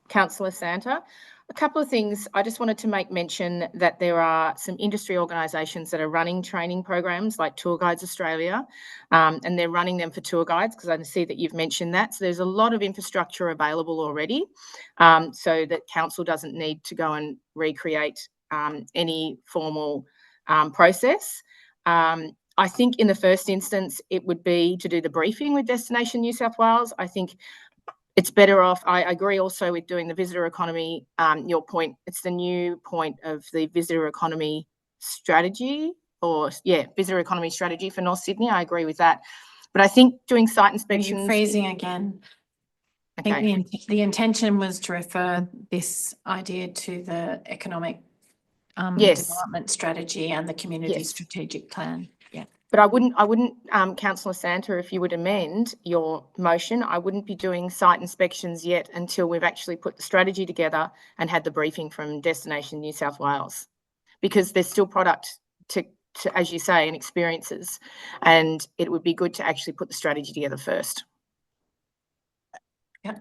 [SPEAKER 4] Councillor Santa. A couple of things. I just wanted to make mention that there are some industry organisations that are running training programs like Tour Guides Australia, and they're running them for tour guides because I see that you've mentioned that. So there's a lot of infrastructure available already, so that council doesn't need to go and recreate any formal process. I think in the first instance, it would be to do the briefing with Destination New South Wales. I think it's better off. I agree also with doing the visitor economy. Your point, it's the new point of the visitor economy strategy visitor economy strategy for North Sydney. I agree with that. But I think doing site inspections.
[SPEAKER 2] Are you phrasing again?
[SPEAKER 4] Okay.
[SPEAKER 2] I think the intention was to refer this idea to the economic development strategy and the community strategic plan. Yeah.
[SPEAKER 4] But I wouldn't, Councillor Santa, if you would amend your motion, I wouldn't be doing site inspections yet until we've actually put the strategy together and had the briefing from Destination New South Wales, because there's still product to as you say, and experiences, and it would be good to actually put the strategy together first.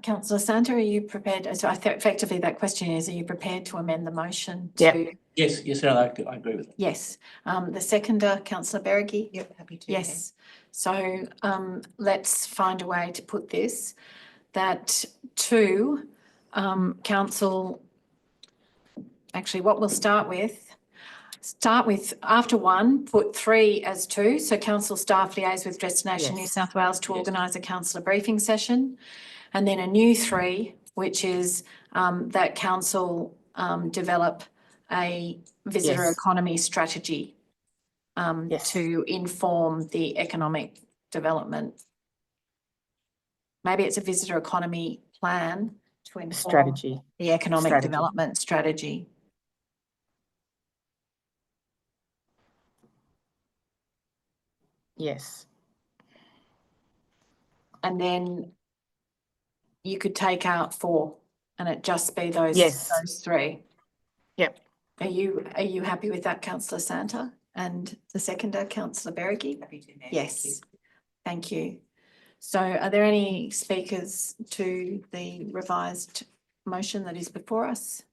[SPEAKER 2] Councillor Santa, are you prepared? So effectively that question is, are you prepared to amend the motion to?
[SPEAKER 10] Yes, I agree with that.
[SPEAKER 2] Yes. The seconder, Councillor Beregi?
[SPEAKER 6] Yep, happy to.
[SPEAKER 2] Yes. So let's find a way to put this, that council, actually what we'll start with start with, after 1, put 3 as 2. So council staff liaise with Destination New
[SPEAKER 4] Yes.
[SPEAKER 2] South Wales to
[SPEAKER 4] Yes.
[SPEAKER 2] organise a councillor briefing session. And then a new 3, which is that council develop a visitor
[SPEAKER 4] Yes.
[SPEAKER 2] economy strategy
[SPEAKER 4] Yes.
[SPEAKER 2] to inform the economic development. Maybe it's a visitor economy plan to inform
[SPEAKER 4] Strategy.
[SPEAKER 2] the economic
[SPEAKER 4] Strategy.
[SPEAKER 2] development strategy.
[SPEAKER 4] Yes.
[SPEAKER 2] And then you could take out 4 and it just be those,
[SPEAKER 4] Yes.
[SPEAKER 2] those 3.
[SPEAKER 4] Yep.
[SPEAKER 2] Are you happy with that, councillor Santa? And the seconder, councillor Berricky? Yes. Thank you. So are there any speakers to the revised motion that is before us?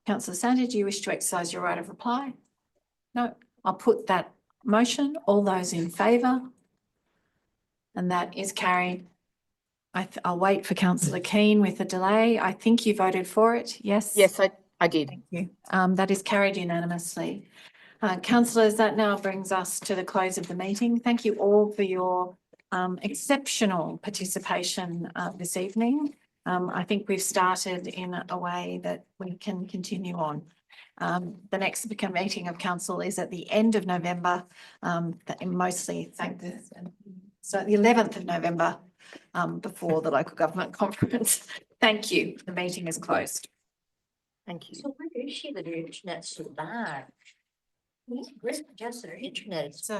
[SPEAKER 2] Councillor Santa, do you wish to exercise your right of reply? No, I'll put that motion. All those in favour? And that is carried. I'll wait for councillor Keane with a delay. I think you voted for it, yes?
[SPEAKER 4] Yes, I did.
[SPEAKER 2] Thank you. That is carried unanimously. Councillors, that now brings us to the close of the meeting. Thank you all for your exceptional participation this evening. I think we've started in a way that we can continue on. The next meeting of council is at the end of November, mostly so the 11th of November, before the local government conference. Thank you. The meeting is closed.
[SPEAKER 4] Thank you.
[SPEAKER 6] So where is she that her internet's so bad? Where's Jess, her internet?
[SPEAKER 2] So,